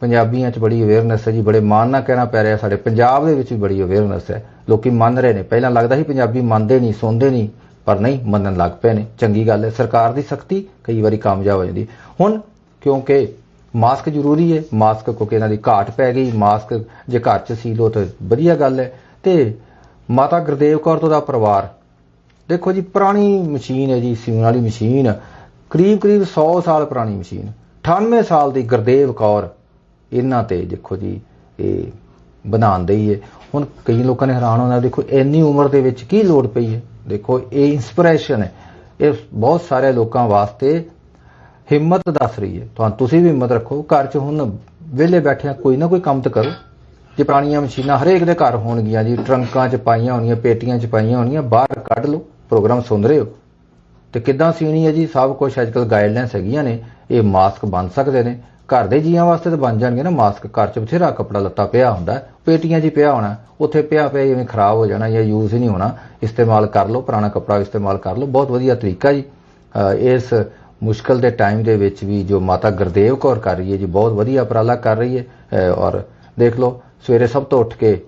ਪੰਜਾਬੀਆਂ 'ਚ ਬੜੀ ਅਵੇਅਰਨੈਸ ਹੈ ਜੀ, ਬੜੇ ਮਾਣ ਨਾਲ ਕਹਿਣਾ ਪੈ ਰਿਹਾ। ਸਾਡੇ ਪੰਜਾਬ ਦੇ ਵਿੱਚ ਵੀ ਬੜੀ ਅਵੇਅਰਨੈਸ ਹੈ, ਲੋਕੀ ਮੰਨ ਰਹੇ ਨੇ। ਪਹਿਲਾਂ ਲੱਗਦਾ ਸੀ ਪੰਜਾਬੀ ਮੰਨਦੇ ਨਹੀਂ, ਸੁਣਦੇ ਨਹੀਂ, ਪਰ ਨਹੀਂ, ਮੰਨਣ ਲੱਗ ਪਏ ਨੇ। ਚੰਗੀ ਗੱਲ ਹੈ। ਸਰਕਾਰ ਦੀ ਸਖਤੀ ਕਈ ਵਾਰੀ ਕਾਮਯਾਬ ਹੋ ਜਾਂਦੀ। ਹੁਣ ਕਿਉਂਕਿ ਮਾਸਕ ਜ਼ਰੂਰੀ ਹੈ, ਮਾਸਕ ਕਿਉਂਕਿ ਇਹਨਾਂ ਦੀ ਘਾਟ ਪੈ ਗਈ, ਮਾਸਕ ਜੇ ਘਰ 'ਚ ਸੀ ਲੋ ਤਾਂ ਵਧੀਆ ਗੱਲ ਹੈ। ਤੇ ਮਾਤਾ ਗੁਰਦੇਵ ਕੌਰ ਤੋਂ ਦਾ ਪਰਿਵਾਰ ਦੇਖੋ ਜੀ, ਪੁਰਾਣੀ ਮਸ਼ੀਨ ਹੈ ਜੀ, ਸਿਉਣ ਵਾਲੀ ਮਸ਼ੀਨ, ਕਰੀਬ 100 ਸਾਲ ਪੁਰਾਣੀ ਮਸ਼ੀਨ। 98 ਸਾਲ ਦੀ ਗੁਰਦੇਵ ਕੌਰ ਇਹਨਾਂ ਤੇ ਦੇਖੋ ਜੀ ਇਹ ਬਣਾਉਣ ਦਈ ਹੈ। ਹੁਣ ਕਈ ਲੋਕਾਂ ਨੇ ਹੈਰਾਨ ਹੋਣਾ, ਦੇਖੋ ਇੰਨੀ ਉਮਰ ਦੇ ਵਿੱਚ ਕੀ ਲੋੜ ਪਈ ਹੈ। ਦੇਖੋ ਇਹ ਇੰਸਪੀਰੇਸ਼ਨ ਹੈ, ਇਹ ਬਹੁਤ ਸਾਰੇ ਲੋਕਾਂ ਵਾਸਤੇ ਹਿੰਮਤ ਦੱਸ ਰਹੀ ਹੈ। ਤੁਸੀਂ ਵੀ ਹਿੰਮਤ ਰੱਖੋ। ਘਰ 'ਚ ਹੁਣ ਵਿਹਲੇ ਬੈਠਿਆਂ ਕੋਈ ਨਾ ਕੋਈ ਕੰਮ ਤਾਂ ਕਰੋ। ਜੇ ਪੁਰਾਣੀਆਂ ਮਸ਼ੀਨਾਂ ਹਰੇਕ ਦੇ ਘਰ ਹੋਣਗੀਆਂ ਜੀ, ਟਰੰਕਾਂ 'ਚ ਪਾਈਆਂ ਹੋਣੀਆਂ, ਪੇਟੀਆਂ 'ਚ ਪਾਈਆਂ ਹੋਣਗੀਆਂ, ਬਾਹਰ ਕੱਢ ਲਓ। ਪ੍ਰੋਗਰਾਮ ਸੁਣ ਰਹੇ ਹੋ ਤੇ ਕਿੱਦਾਂ ਸੀਣੀ ਹੈ ਜੀ, ਸਭ ਕੁਝ ਅੱਜ ਕੱਲ੍ਹ ਗਾਈਡਲਾਈਨਸ ਹੈਗੀਆਂ ਨੇ। ਇਹ ਮਾਸਕ ਬਣ ਸਕਦੇ ਨੇ, ਘਰ ਦੇ ਜੀਆਂ ਵਾਸਤੇ ਤਾਂ ਬਣ ਜਾਣਗੇ ਨਾ ਮਾਸਕ। ਘਰ 'ਚ ਬਥੇਰਾ ਕੱਪੜਾ ਲੱਤਾ ਪਿਆ ਹੁੰਦਾ, ਪੇਟੀਆਂ 'ਚ ਹੀ ਪਿਆ ਹੋਣਾ, ਉੱਥੇ ਪਿਆ ਜਿਵੇਂ ਖਰਾਬ ਹੋ ਜਾਣਾ ਜਾਂ ਯੂਜ਼ ਹੀ ਨਹੀਂ ਹੋਣਾ। ਇਸਤੇਮਾਲ ਕਰ ਲਓ, ਪੁਰਾਣਾ ਕੱਪੜਾ ਇਸਤੇਮਾਲ ਕਰ ਲਓ, ਬਹੁਤ ਵਧੀਆ ਤਰੀਕਾ ਜੀ। ਇਸ ਮੁਸ਼ਕਲ ਦੇ ਟਾਈਮ ਦੇ ਵਿੱਚ ਵੀ ਜੋ ਮਾਤਾ ਗੁਰਦੇਵ ਕੌਰ ਕਰ ਰਹੀ ਹੈ ਜੀ, ਬਹੁਤ ਵਧੀਆ ਉਪਰਾਲਾ ਕਰ ਰਹੀ ਹੈ। ਔਰ ਦੇਖ ਲਓ ਸਵੇਰੇ ਸਭ ਤੋਂ ਉੱਠ ਕੇ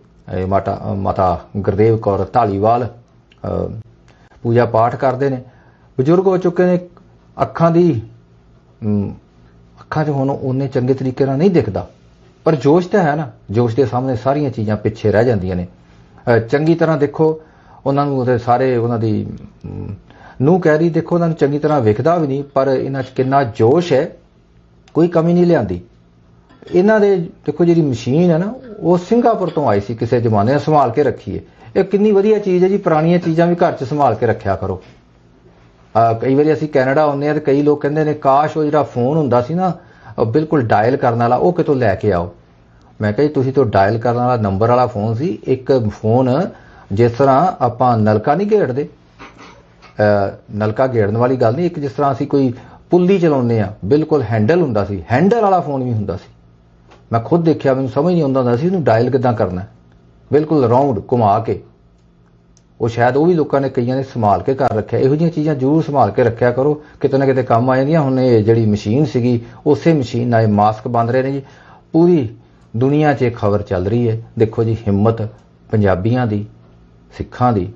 ਮਾਤਾ ਗੁਰਦੇਵ ਕੌਰ ਢਾਲੀਵਾਲ ਪੂਜਾ ਪਾਠ ਕਰਦੇ ਨੇ। ਬਜ਼ੁਰਗ ਹੋ ਚੁੱਕੇ ਨੇ, ਅੱਖਾਂ 'ਚ ਹੁਣ ਉਹਨੇ ਚੰਗੇ ਤਰੀਕੇ ਨਾਲ ਨਹੀਂ ਦਿਖਦਾ, ਪਰ ਜੋਸ਼ ਤਾਂ ਹੈ ਨਾ। ਜੋਸ਼ ਦੇ ਸਾਹਮਣੇ ਸਾਰੀਆਂ ਚੀਜ਼ਾਂ ਪਿੱਛੇ ਰਹਿ ਜਾਂਦੀਆਂ ਨੇ। ਚੰਗੀ ਤਰ੍ਹਾਂ ਦੇਖੋ ਉਹਨਾਂ ਨੂੰ, ਉਹਦੇ ਸਾਰੇ ਉਹਨਾਂ ਦੀ ਨੂੰ ਕਹਿ ਰਹੀ, ਦੇਖੋ ਉਹਨਾਂ ਨੂੰ ਚੰਗੀ ਤਰ੍ਹਾਂ ਵਿਖਦਾ ਵੀ ਨਹੀਂ, ਪਰ ਇਹਨਾਂ 'ਚ ਕਿੰਨਾ ਜੋਸ਼ ਹੈ, ਕੋਈ ਕਮੀ ਨਹੀਂ ਲਿਆਂਦੀ। ਇਹਨਾਂ ਦੇ ਦੇਖੋ ਜਿਹੜੀ ਮਸ਼ੀਨ ਹੈ ਨਾ, ਉਹ ਸਿੰਗਾਪੁਰ ਤੋਂ ਆਈ ਸੀ ਕਿਸੇ ਜ਼ਮਾਨੇ, ਸੰਭਾਲ ਕੇ ਰੱਖੀ ਹੈ। ਇਹ ਕਿੰਨੀ ਵਧੀਆ ਚੀਜ਼ ਹੈ ਜੀ। ਪੁਰਾਣੀਆਂ ਚੀਜ਼ਾਂ ਵੀ ਘਰ 'ਚ ਸੰਭਾਲ ਕੇ ਰੱਖਿਆ ਕਰੋ। ਕਈ ਵਾਰੀ ਅਸੀਂ ਕੈਨੇਡਾ ਆਉਂਦੇ ਆ ਤੇ ਕਈ ਲੋਕ ਕਹਿੰਦੇ ਨੇ ਕਾਸ਼ ਉਹ ਜਿਹੜਾ ਫੋਨ ਹੁੰਦਾ ਸੀ ਨਾ ਬਿਲਕੁਲ ਡਾਇਲ ਕਰਨ ਵਾਲਾ ਉਹ ਕਿਤੋਂ ਲੈ ਕੇ ਆਓ। ਮੈਂ ਕਿਹਾ ਜੀ ਤੁਸੀਂ ਤੋਂ ਡਾਇਲ ਕਰਨ ਵਾਲਾ ਨੰਬਰ ਵਾਲਾ ਫੋਨ ਸੀ। ਇੱਕ ਫੋਨ ਜਿਸ ਤਰ੍ਹਾਂ ਆਪਾਂ ਨਲਕਾ ਨਹੀਂ ਘੇੜਦੇ, ਨਲਕਾ ਘੇੜਨ ਵਾਲੀ ਗੱਲ ਨਹੀਂ, ਇੱਕ ਜਿਸ ਤਰ੍ਹਾਂ ਅਸੀਂ ਕੋਈ ਪੁੱਲੀ ਚਲਾਉਂਦੇ ਆ ਬਿਲਕੁਲ ਹੈਂਡਲ ਹੁੰਦਾ ਸੀ, ਹੈਂਡਲ ਵਾਲਾ ਫੋਨ ਵੀ ਹੁੰਦਾ ਸੀ। ਮੈਂ ਖੁਦ ਦੇਖਿਆ, ਮੈਨੂੰ ਸਮਝ ਨਹੀਂ ਆਉਂਦਾ ਸੀ ਇਹਨੂੰ ਡਾਇਲ ਕਿੱਦਾਂ ਕਰਨਾ, ਬਿਲਕੁਲ ਰਾਉਂਡ ਘੁਮਾ ਕੇ। ਉਹ ਸ਼ਾਇਦ ਉਹ ਵੀ ਲੋਕਾਂ ਨੇ ਕਈਆਂ ਨੇ ਸੰਭਾਲ ਕੇ ਕਰ ਰੱਖਿਆ। ਇਹੋ ਜਿਹੀਆਂ ਚੀਜ਼ਾਂ ਜ਼ਰੂਰ ਸੰਭਾਲ ਕੇ ਰੱਖਿਆ ਕਰੋ, ਕਿਤੇ ਨਾ ਕਿਤੇ ਕੰਮ ਆ ਜਾਂਦੀਆਂ। ਹੁਣ ਇਹ ਜਿਹੜੀ ਮਸ਼ੀਨ ਸੀਗੀ ਉਸੇ ਮਸ਼ੀਨ ਨਾਲ ਮਾਸਕ ਬਣ ਰਹੇ ਨੇ ਜੀ। ਪੂਰੀ ਦੁਨੀਆ 'ਚ ਇਹ ਖਬਰ ਚੱਲ ਰਹੀ ਹੈ। ਦੇਖੋ ਜੀ, ਹਿੰਮਤ ਪੰਜਾਬੀਆਂ ਦੀ, ਸਿੱਖਾਂ ਦੀ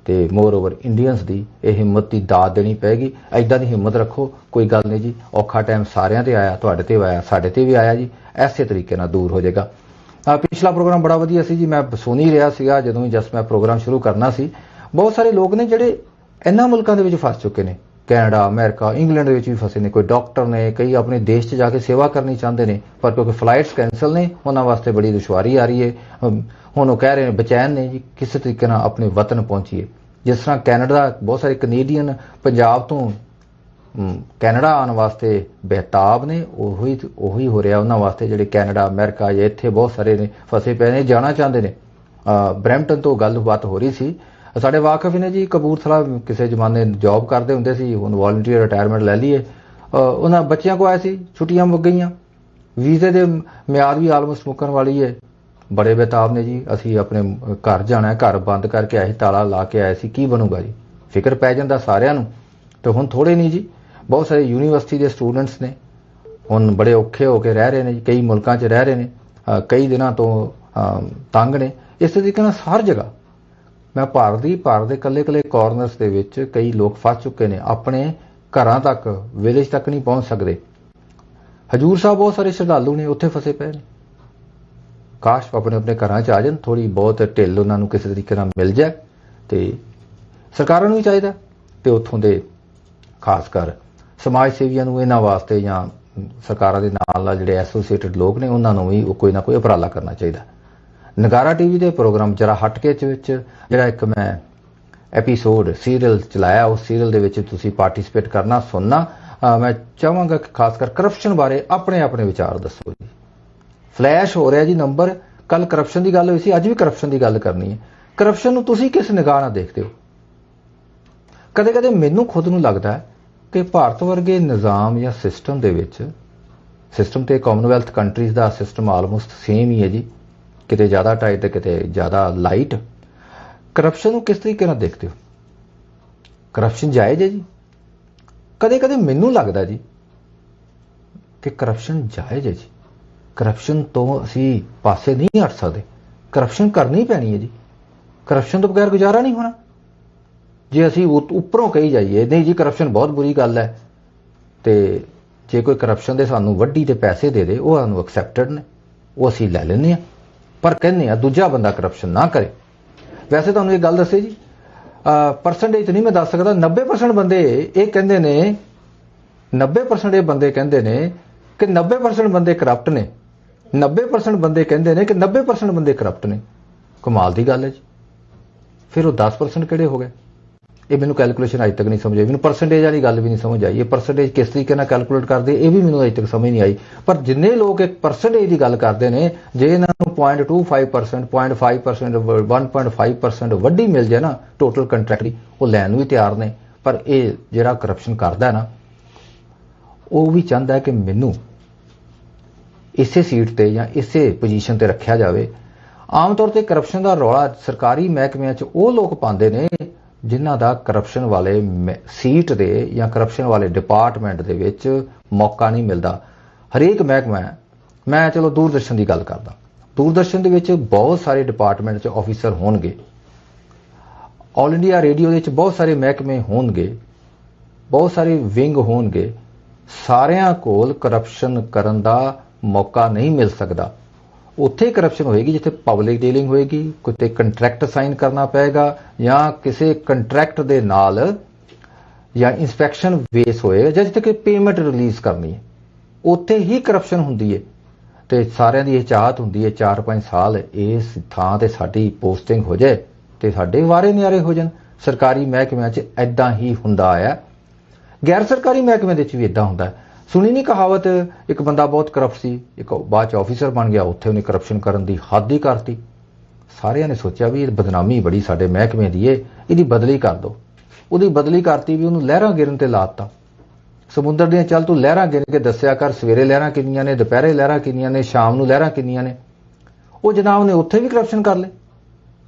ਤੇ ਮੋਰ ਓਵਰ ਇੰਡੀਅਨਸ ਦੀ, ਇਹ ਹਿੰਮਤ ਦੀ ਦਾਤ ਦੇਣੀ ਪਏਗੀ। ਐਦਾਂ ਦੀ ਹਿੰਮਤ ਰੱਖੋ, ਕੋਈ ਗੱਲ ਨਹੀਂ ਜੀ। ਔਖਾ ਟਾਈਮ ਸਾਰਿਆਂ ਤੇ ਆਇਆ, ਤੁਹਾਡੇ ਤੇ ਆਇਆ, ਸਾਡੇ ਤੇ ਵੀ ਆਇਆ ਜੀ। ਐਸੇ ਤਰੀਕੇ ਨਾਲ ਦੂਰ ਹੋ ਜਾਏਗਾ। ਪਿਛਲਾ ਪ੍ਰੋਗਰਾਮ ਬੜਾ ਵਧੀਆ ਸੀ ਜੀ, ਮੈਂ ਸੁਣ ਹੀ ਰਿਹਾ ਸੀਗਾ ਜਦੋਂ ਵੀ ਜਸ ਮੈਂ ਪ੍ਰੋਗਰਾਮ ਸ਼ੁਰੂ ਕਰਨਾ ਸੀ। ਬਹੁਤ ਸਾਰੇ ਲੋਕ ਨੇ ਜਿਹੜੇ ਇਹਨਾਂ ਮੁਲਕਾਂ ਦੇ ਵਿੱਚ ਫਸ ਚੁੱਕੇ ਨੇ, ਕੈਨੇਡਾ, ਅਮਰੀਕਾ, ਇੰਗਲੈਂਡ ਦੇ ਵਿੱਚ ਵੀ ਫਸੇ ਨੇ। ਕੋਈ ਡਾਕਟਰ ਨੇ, ਕਈ ਆਪਣੇ ਦੇਸ਼ 'ਚ ਜਾ ਕੇ ਸੇਵਾ ਕਰਨੀ ਚਾਹੁੰਦੇ ਨੇ, ਪਰ ਕਿਉਂਕਿ ਫਲਾਈਟਸ ਕੈਂਸਲ ਨੇ ਉਹਨਾਂ ਵਾਸਤੇ ਬੜੀ ਦੁਸ਼ਵਾਰੀ ਆ ਰਹੀ ਹੈ। ਹੁਣ ਉਹ ਕਹਿ ਰਹੇ ਨੇ ਬਚੈਨ ਨੇ ਜੀ, ਕਿਸੇ ਤਰੀਕੇ ਨਾਲ ਆਪਣੇ ਵਤਨ ਪਹੁੰਚੀਏ। ਜਿਸ ਤਰ੍ਹਾਂ ਕੈਨੇਡਾ, ਬਹੁਤ ਸਾਰੇ ਕੈਨੇਡੀਅਨ ਪੰਜਾਬ ਤੋਂ ਕੈਨੇਡਾ ਆਉਣ ਵਾਸਤੇ ਬੇਤਾਬ ਨੇ, ਉਹੀ ਹੋ ਰਿਹਾ ਉਹਨਾਂ ਵਾਸਤੇ ਜਿਹੜੇ ਕੈਨੇਡਾ, ਅਮਰੀਕਾ ਜਾਂ ਇੱਥੇ ਬਹੁਤ ਸਾਰੇ ਨੇ ਫਸੇ ਪਏ ਨੇ, ਜਾਣਾ ਚਾਹੁੰਦੇ ਨੇ। ਬਰੈਂਪਟਨ ਤੋਂ ਗੱਲਬਾਤ ਹੋ ਰਹੀ ਸੀ। ਸਾਡੇ ਵਾਕਫ ਨੇ ਜੀ, ਕਪੂਰਥਲਾ ਕਿਸੇ ਜ਼ਮਾਨੇ ਜੌਬ ਕਰਦੇ ਹੁੰਦੇ ਸੀ, ਹੁਣ ਵਾਲੰਟੀਅਰ ਰਿਟਾਇਰਮੈਂਟ ਲੈ ਲਈਏ। ਉਹਨਾਂ ਬੱਚਿਆਂ ਕੋਲ ਆਏ ਸੀ, ਛੁੱਟੀਆਂ ਮੁੱਕ ਗਈਆਂ, ਵੀਜ਼ੇ ਦੇ ਮਿਆਦ ਵੀ ਆਲਮੋਸਟ ਮੁੱਕਣ ਵਾਲੀ ਹੈ। ਬੜੇ ਬੇਤਾਬ ਨੇ ਜੀ, ਅਸੀਂ ਆਪਣੇ ਘਰ ਜਾਣਾ, ਘਰ ਬੰਦ ਕਰਕੇ ਆਏ ਸੀ, ਤਾਲਾ ਲਾ ਕੇ ਆਏ ਸੀ, ਕੀ ਬਣੂਗਾ ਜੀ। ਫਿਕਰ ਪੈ ਜਾਂਦਾ ਸਾਰਿਆਂ ਨੂੰ। ਤੇ ਹੁਣ ਥੋੜੇ ਨਹੀਂ ਜੀ, ਬਹੁਤ ਸਾਰੇ ਯੂਨੀਵਰਸਿਟੀ ਦੇ ਸਟੂਡੈਂਟਸ ਨੇ, ਹੁਣ ਬੜੇ ਔਖੇ ਹੋ ਕੇ ਰਹਿ ਰਹੇ ਨੇ ਜੀ, ਕਈ ਮੁਲਕਾਂ 'ਚ ਰਹਿ ਰਹੇ ਨੇ, ਕਈ ਦਿਨਾਂ ਤੋਂ ਤੰਗ ਨੇ। ਇਸ ਤਰੀਕੇ ਨਾਲ ਹਰ ਜਗ੍ਹਾ ਮੈਂ ਭਾਰਤ ਦੇ ਇਕੱਲੇ ਕਾਰਨਰਸ ਦੇ ਵਿੱਚ ਕਈ ਲੋਕ ਫਸ ਚੁੱਕੇ ਨੇ, ਆਪਣੇ ਘਰਾਂ ਤੱਕ, ਵਿਲੇਜ ਤੱਕ ਨਹੀਂ ਪਹੁੰਚ ਸਕਦੇ। ਹਜੂਰ ਸਾਹਿਬ ਬਹੁਤ ਸਾਰੇ ਸ਼ਰਧਾਲੂ ਨੇ ਉੱਥੇ ਫਸੇ ਪਏ ਨੇ। ਕਾਸ਼ ਆਪਣੇ ਆਪਣੇ ਘਰਾਂ 'ਚ ਆ ਜਾਣ, ਥੋੜੀ ਬਹੁਤ ਢਿੱਲ ਉਹਨਾਂ ਨੂੰ ਕਿਸੇ ਤਰੀਕੇ ਨਾਲ ਮਿਲ ਜਾਏ। ਤੇ ਸਰਕਾਰਾਂ ਨੂੰ ਵੀ ਚਾਹੀਦਾ, ਤੇ ਉੱਥੋਂ ਦੇ ਖਾਸ ਕਰ ਸਮਾਜ ਸੇਵੀਆਂ ਨੂੰ ਇਹਨਾਂ ਵਾਸਤੇ, ਜਾਂ ਸਰਕਾਰਾਂ ਦੇ ਨਾਲ ਜਿਹੜੇ ਐਸੋਸੀਏਟਡ ਲੋਕ ਨੇ ਉਹਨਾਂ ਨੂੰ ਵੀ ਕੋਈ ਨਾ ਕੋਈ ਉਪਰਾਲਾ ਕਰਨਾ ਚਾਹੀਦਾ। ਨਗਾਰਾ ਟੀਵੀ ਦੇ ਪ੍ਰੋਗਰਾਮ ਜਰਾ ਹਟਕੇ ਵਿੱਚ ਜਿਹੜਾ ਇੱਕ ਮੈਂ ਐਪੀਸੋਡ ਸੀਰੀਅਲ ਚਲਾਇਆ, ਉਸ ਸੀਰੀਅਲ ਦੇ ਵਿੱਚ ਤੁਸੀਂ ਪਾਰਟਿਸਿਪੇਟ ਕਰਨਾ, ਸੁਣਨਾ। ਮੈਂ ਚਾਹਾਂਗਾ ਕਿ ਖਾਸ ਕਰ ਕਰਪਸ਼ਨ ਬਾਰੇ ਆਪਣੇ ਆਪਣੇ ਵਿਚਾਰ ਦੱਸੋ ਜੀ। ਫਲੈਸ਼ ਹੋ ਰਿਹਾ ਜੀ ਨੰਬਰ। ਕੱਲ ਕਰਪਸ਼ਨ ਦੀ ਗੱਲ ਹੋਈ ਸੀ, ਅੱਜ ਵੀ ਕਰਪਸ਼ਨ ਦੀ ਗੱਲ ਕਰਨੀ ਹੈ। ਕਰਪਸ਼ਨ ਨੂੰ ਤੁਸੀਂ ਕਿਸ ਨਿਗਾਹ ਨਾਲ ਦੇਖਦੇ ਹੋ? ਕਦੇ ਕਦੇ ਮੈਨੂੰ ਖੁਦ ਨੂੰ ਲੱਗਦਾ ਹੈ ਕਿ ਭਾਰਤ ਵਰਗੇ ਨਿਜ਼ਾਮ ਜਾਂ ਸਿਸਟਮ ਦੇ ਵਿੱਚ, ਸਿਸਟਮ ਤੇ ਕਾਮਨਵੈਲਥ ਕੰਟਰੀਜ਼ ਦਾ ਸਿਸਟਮ ਆਲਮੋਸਟ ਸੇਮ ਹੀ ਹੈ ਜੀ, ਕਿਤੇ ਜ਼ਿਆਦਾ ਟਾਈਟ ਤੇ ਕਿਤੇ ਜ਼ਿਆਦਾ ਲਾਈਟ। ਕਰਪਸ਼ਨ ਨੂੰ ਕਿਸ ਤਰੀਕੇ ਨਾਲ ਦੇਖਦੇ ਹੋ? ਕਰਪਸ਼ਨ ਜਾਇਜ਼ ਹੈ ਜੀ? ਕਦੇ ਕਦੇ ਮੈਨੂੰ ਲੱਗਦਾ ਜੀ ਕਿ ਕਰਪਸ਼ਨ ਜਾਇਜ਼ ਹੈ ਜੀ। ਕਰਪਸ਼ਨ ਤੋਂ ਅਸੀਂ ਪਾਸੇ ਨਹੀਂ ਹਟ ਸਕਦੇ, ਕਰਪਸ਼ਨ ਕਰਨੀ ਪੈਣੀ ਹੈ ਜੀ। ਕਰਪਸ਼ਨ ਤੋਂ ਬਗੈਰ ਗੁਜ਼ਾਰਾ ਨਹੀਂ ਹੋਣਾ। ਜੇ ਅਸੀਂ ਉੱਪਰੋਂ ਕਹੀ ਜਾਈਏ ਨਹੀਂ ਜੀ ਕਰਪਸ਼ਨ ਬਹੁਤ ਬੁਰੀ ਗੱਲ ਹੈ, ਤੇ ਜੇ ਕੋਈ ਕਰਪਸ਼ਨ ਦੇ ਸਾਨੂੰ ਵੱਡੀ ਤੇ ਪੈਸੇ ਦੇ ਦੇ, ਉਹ ਸਾਨੂੰ ਐਕਸੈਪਟਡ ਨੇ, ਉਹ ਅਸੀਂ ਲੈ ਲੈਂਦੇ ਹਾਂ, ਪਰ ਕਹਿੰਦੇ ਆ ਦੂਜਾ ਬੰਦਾ ਕਰਪਸ਼ਨ ਨਾ ਕਰੇ। ਵੈਸੇ ਤੁਹਾਨੂੰ ਇਹ ਗੱਲ ਦੱਸੇ ਜੀ, ਪਰਸੈਂਟੇਜ ਨਹੀਂ ਮੈਂ ਦੱਸ ਸਕਦਾ, 90% ਬੰਦੇ ਇਹ ਕਹਿੰਦੇ ਨੇ, 90% ਇਹ ਬੰਦੇ ਕਹਿੰਦੇ ਨੇ ਕਿ 90% ਬੰਦੇ ਕਰਪਟ ਨੇ, 90% ਬੰਦੇ ਕਹਿੰਦੇ ਨੇ ਕਿ 90% ਬੰਦੇ ਕਰਪਟ ਨੇ। ਕਮਾਲ ਦੀ ਗੱਲ ਹੈ ਜੀ। ਫਿਰ ਉਹ 10% ਕਿਹੜੇ ਹੋ ਗਏ? ਇਹ ਮੈਨੂੰ ਕੈਲਕੂਲੇਸ਼ਨ ਅਜੇ ਤੱਕ ਨਹੀਂ ਸਮਝ ਆਈ। ਮੈਨੂੰ ਪਰਸੈਂਟੇਜ ਵਾਲੀ ਗੱਲ ਵੀ ਨਹੀਂ ਸਮਝ ਆਈ। ਇਹ ਪਰਸੈਂਟੇਜ ਕਿਸ ਤਰੀਕੇ ਨਾਲ ਕੈਲਕੂਲੇਟ ਕਰਦੇ, ਇਹ ਵੀ ਮੈਨੂੰ ਅਜੇ ਤੱਕ ਸਮਝ ਨਹੀਂ ਆਈ। ਪਰ ਜਿੰਨੇ ਲੋਕ ਇੱਕ ਪਰਸੈਂਟੇਜ ਦੀ ਗੱਲ ਕਰਦੇ ਨੇ, ਜੇ ਇਹਨਾਂ ਨੂੰ 0.25%, 0.5%, 1.5% ਵੱਡੀ ਮਿਲ ਜਾਏ ਨਾ ਟੋਟਲ ਕੰਟਰੈਕਟ ਦੀ, ਉਹ ਲੈਣ ਨੂੰ ਵੀ ਤਿਆਰ ਨੇ। ਪਰ ਇਹ ਜਿਹੜਾ ਕਰਪਸ਼ਨ ਕਰਦਾ ਨਾ, ਉਹ ਵੀ ਚਾਹੁੰਦਾ ਕਿ ਮੈਨੂੰ ਇਸੇ ਸੀਟ ਤੇ ਜਾਂ ਇਸੇ ਪੋਜੀਸ਼ਨ ਤੇ ਰੱਖਿਆ ਜਾਵੇ। ਆਮ ਤੌਰ ਤੇ ਕਰਪਸ਼ਨ ਦਾ ਰੌਲਾ ਸਰਕਾਰੀ ਮਹਿਕਮਿਆਂ 'ਚ ਉਹ ਲੋਕ ਪਾਉਂਦੇ ਨੇ ਜਿਨ੍ਹਾਂ ਦਾ ਕਰਪਸ਼ਨ ਵਾਲੇ ਸੀਟ ਦੇ ਜਾਂ ਕਰਪਸ਼ਨ ਵਾਲੇ ਡਿਪਾਰਟਮੈਂਟ ਦੇ ਵਿੱਚ ਮੌਕਾ ਨਹੀਂ ਮਿਲਦਾ। ਹਰੇਕ ਮਹਿਕਮਾ, ਮੈਂ ਚਲੋ ਦੂਰਦਰਸ਼ਨ ਦੀ ਗੱਲ ਕਰਦਾ, ਦੂਰਦਰਸ਼ਨ ਦੇ ਵਿੱਚ ਬਹੁਤ ਸਾਰੇ ਡਿਪਾਰਟਮੈਂਟ 'ਚ ਆਫੀਸਰ ਹੋਣਗੇ, ਆਲ ਇੰਡੀਆ ਰੇਡੀਓ ਦੇ ਵਿੱਚ ਬਹੁਤ ਸਾਰੇ ਮਹਿਕਮੇ ਹੋਣਗੇ, ਬਹੁਤ ਸਾਰੇ ਵਿੰਗ ਹੋਣਗੇ। ਸਾਰਿਆਂ ਕੋਲ ਕਰਪਸ਼ਨ ਕਰਨ ਦਾ ਮੌਕਾ ਨਹੀਂ ਮਿਲ ਸਕਦਾ। ਉੱਥੇ ਕਰਪਸ਼ਨ ਹੋਏਗੀ ਜਿੱਥੇ ਪਬਲਿਕ ਡੀਲਿੰਗ ਹੋਏਗੀ, ਕਿਤੇ ਕੰਟਰੈਕਟ ਸਾਈਨ ਕਰਨਾ ਪਏਗਾ, ਜਾਂ ਕਿਸੇ ਕੰਟਰੈਕਟ ਦੇ ਨਾਲ ਜਾਂ ਇਨਸਪੈਕਸ਼ਨ ਬੇਸ ਹੋਏਗਾ, ਜਾਂ ਜਿੱਥੇ ਕਿ ਪੇਮੈਂਟ ਰਿਲੀਜ਼ ਕਰਨੀ ਹੈ, ਉੱਥੇ ਹੀ ਕਰਪਸ਼ਨ ਹੁੰਦੀ ਹੈ। ਤੇ ਸਾਰਿਆਂ ਦੀ ਇਹ ਚਾਹਤ ਹੁੰਦੀ ਹੈ 4-5 ਸਾਲ ਇਸ ਥਾਂ ਤੇ ਸਾਡੀ ਪੋਸਟਿੰਗ ਹੋ ਜਾਏ ਤੇ ਸਾਡੇ ਵਾਰੇ ਨਿਆਰੇ ਹੋ ਜਾਣ। ਸਰਕਾਰੀ ਮਹਿਕਮਿਆਂ 'ਚ ਐਦਾਂ ਹੀ ਹੁੰਦਾ ਆਇਆ। ਗੈਰ ਸਰਕਾਰੀ ਮਹਿਕਮੇ ਦੇ ਵਿੱਚ ਵੀ ਇਦਾਂ ਹੁੰਦਾ ਹੈ। ਸੁਣੀ ਨਹੀਂ ਕਹਾਵਤ, ਇੱਕ ਬੰਦਾ ਬਹੁਤ ਕਰਪਟ ਸੀ, ਇੱਕ ਬਾਅਦ ਚ ਆਫੀਸਰ ਬਣ ਗਿਆ, ਉੱਥੇ ਉਹਨੇ ਕਰਪਸ਼ਨ ਕਰਨ ਦੀ ਹੱਦ ਹੀ ਕਰਤੀ। ਸਾਰਿਆਂ ਨੇ ਸੋਚਿਆ ਵੀ ਇਹ ਬਦਨਾਮੀ ਬੜੀ ਸਾਡੇ ਮਹਿਕਮੇ ਦੀ ਏ, ਇਹਦੀ ਬਦਲੀ ਕਰ ਦਿਓ। ਉਹਦੀ ਬਦਲੀ ਕਰਤੀ ਵੀ ਉਹਨੂੰ ਲਹਿਰਾਂ ਗਿਰਨ ਤੇ ਲਾਤਾ। ਸਮੁੰਦਰ ਦੀਆਂ ਚੱਲ ਤੂੰ ਲਹਿਰਾਂ ਗਿਣ ਕੇ ਦੱਸਿਆ ਕਰ, ਸਵੇਰੇ ਲਹਿਰਾਂ ਕਿੰਨੀਆਂ ਨੇ, ਦੁਪਹਿਰੇ ਲਹਿਰਾਂ ਕਿੰਨੀਆਂ ਨੇ, ਸ਼ਾਮ ਨੂੰ ਲਹਿਰਾਂ ਕਿੰਨੀਆਂ ਨੇ। ਉਹ ਜਨਾਬ ਨੇ ਉੱਥੇ ਵੀ ਕਰਪਸ਼ਨ ਕਰ ਲਏ।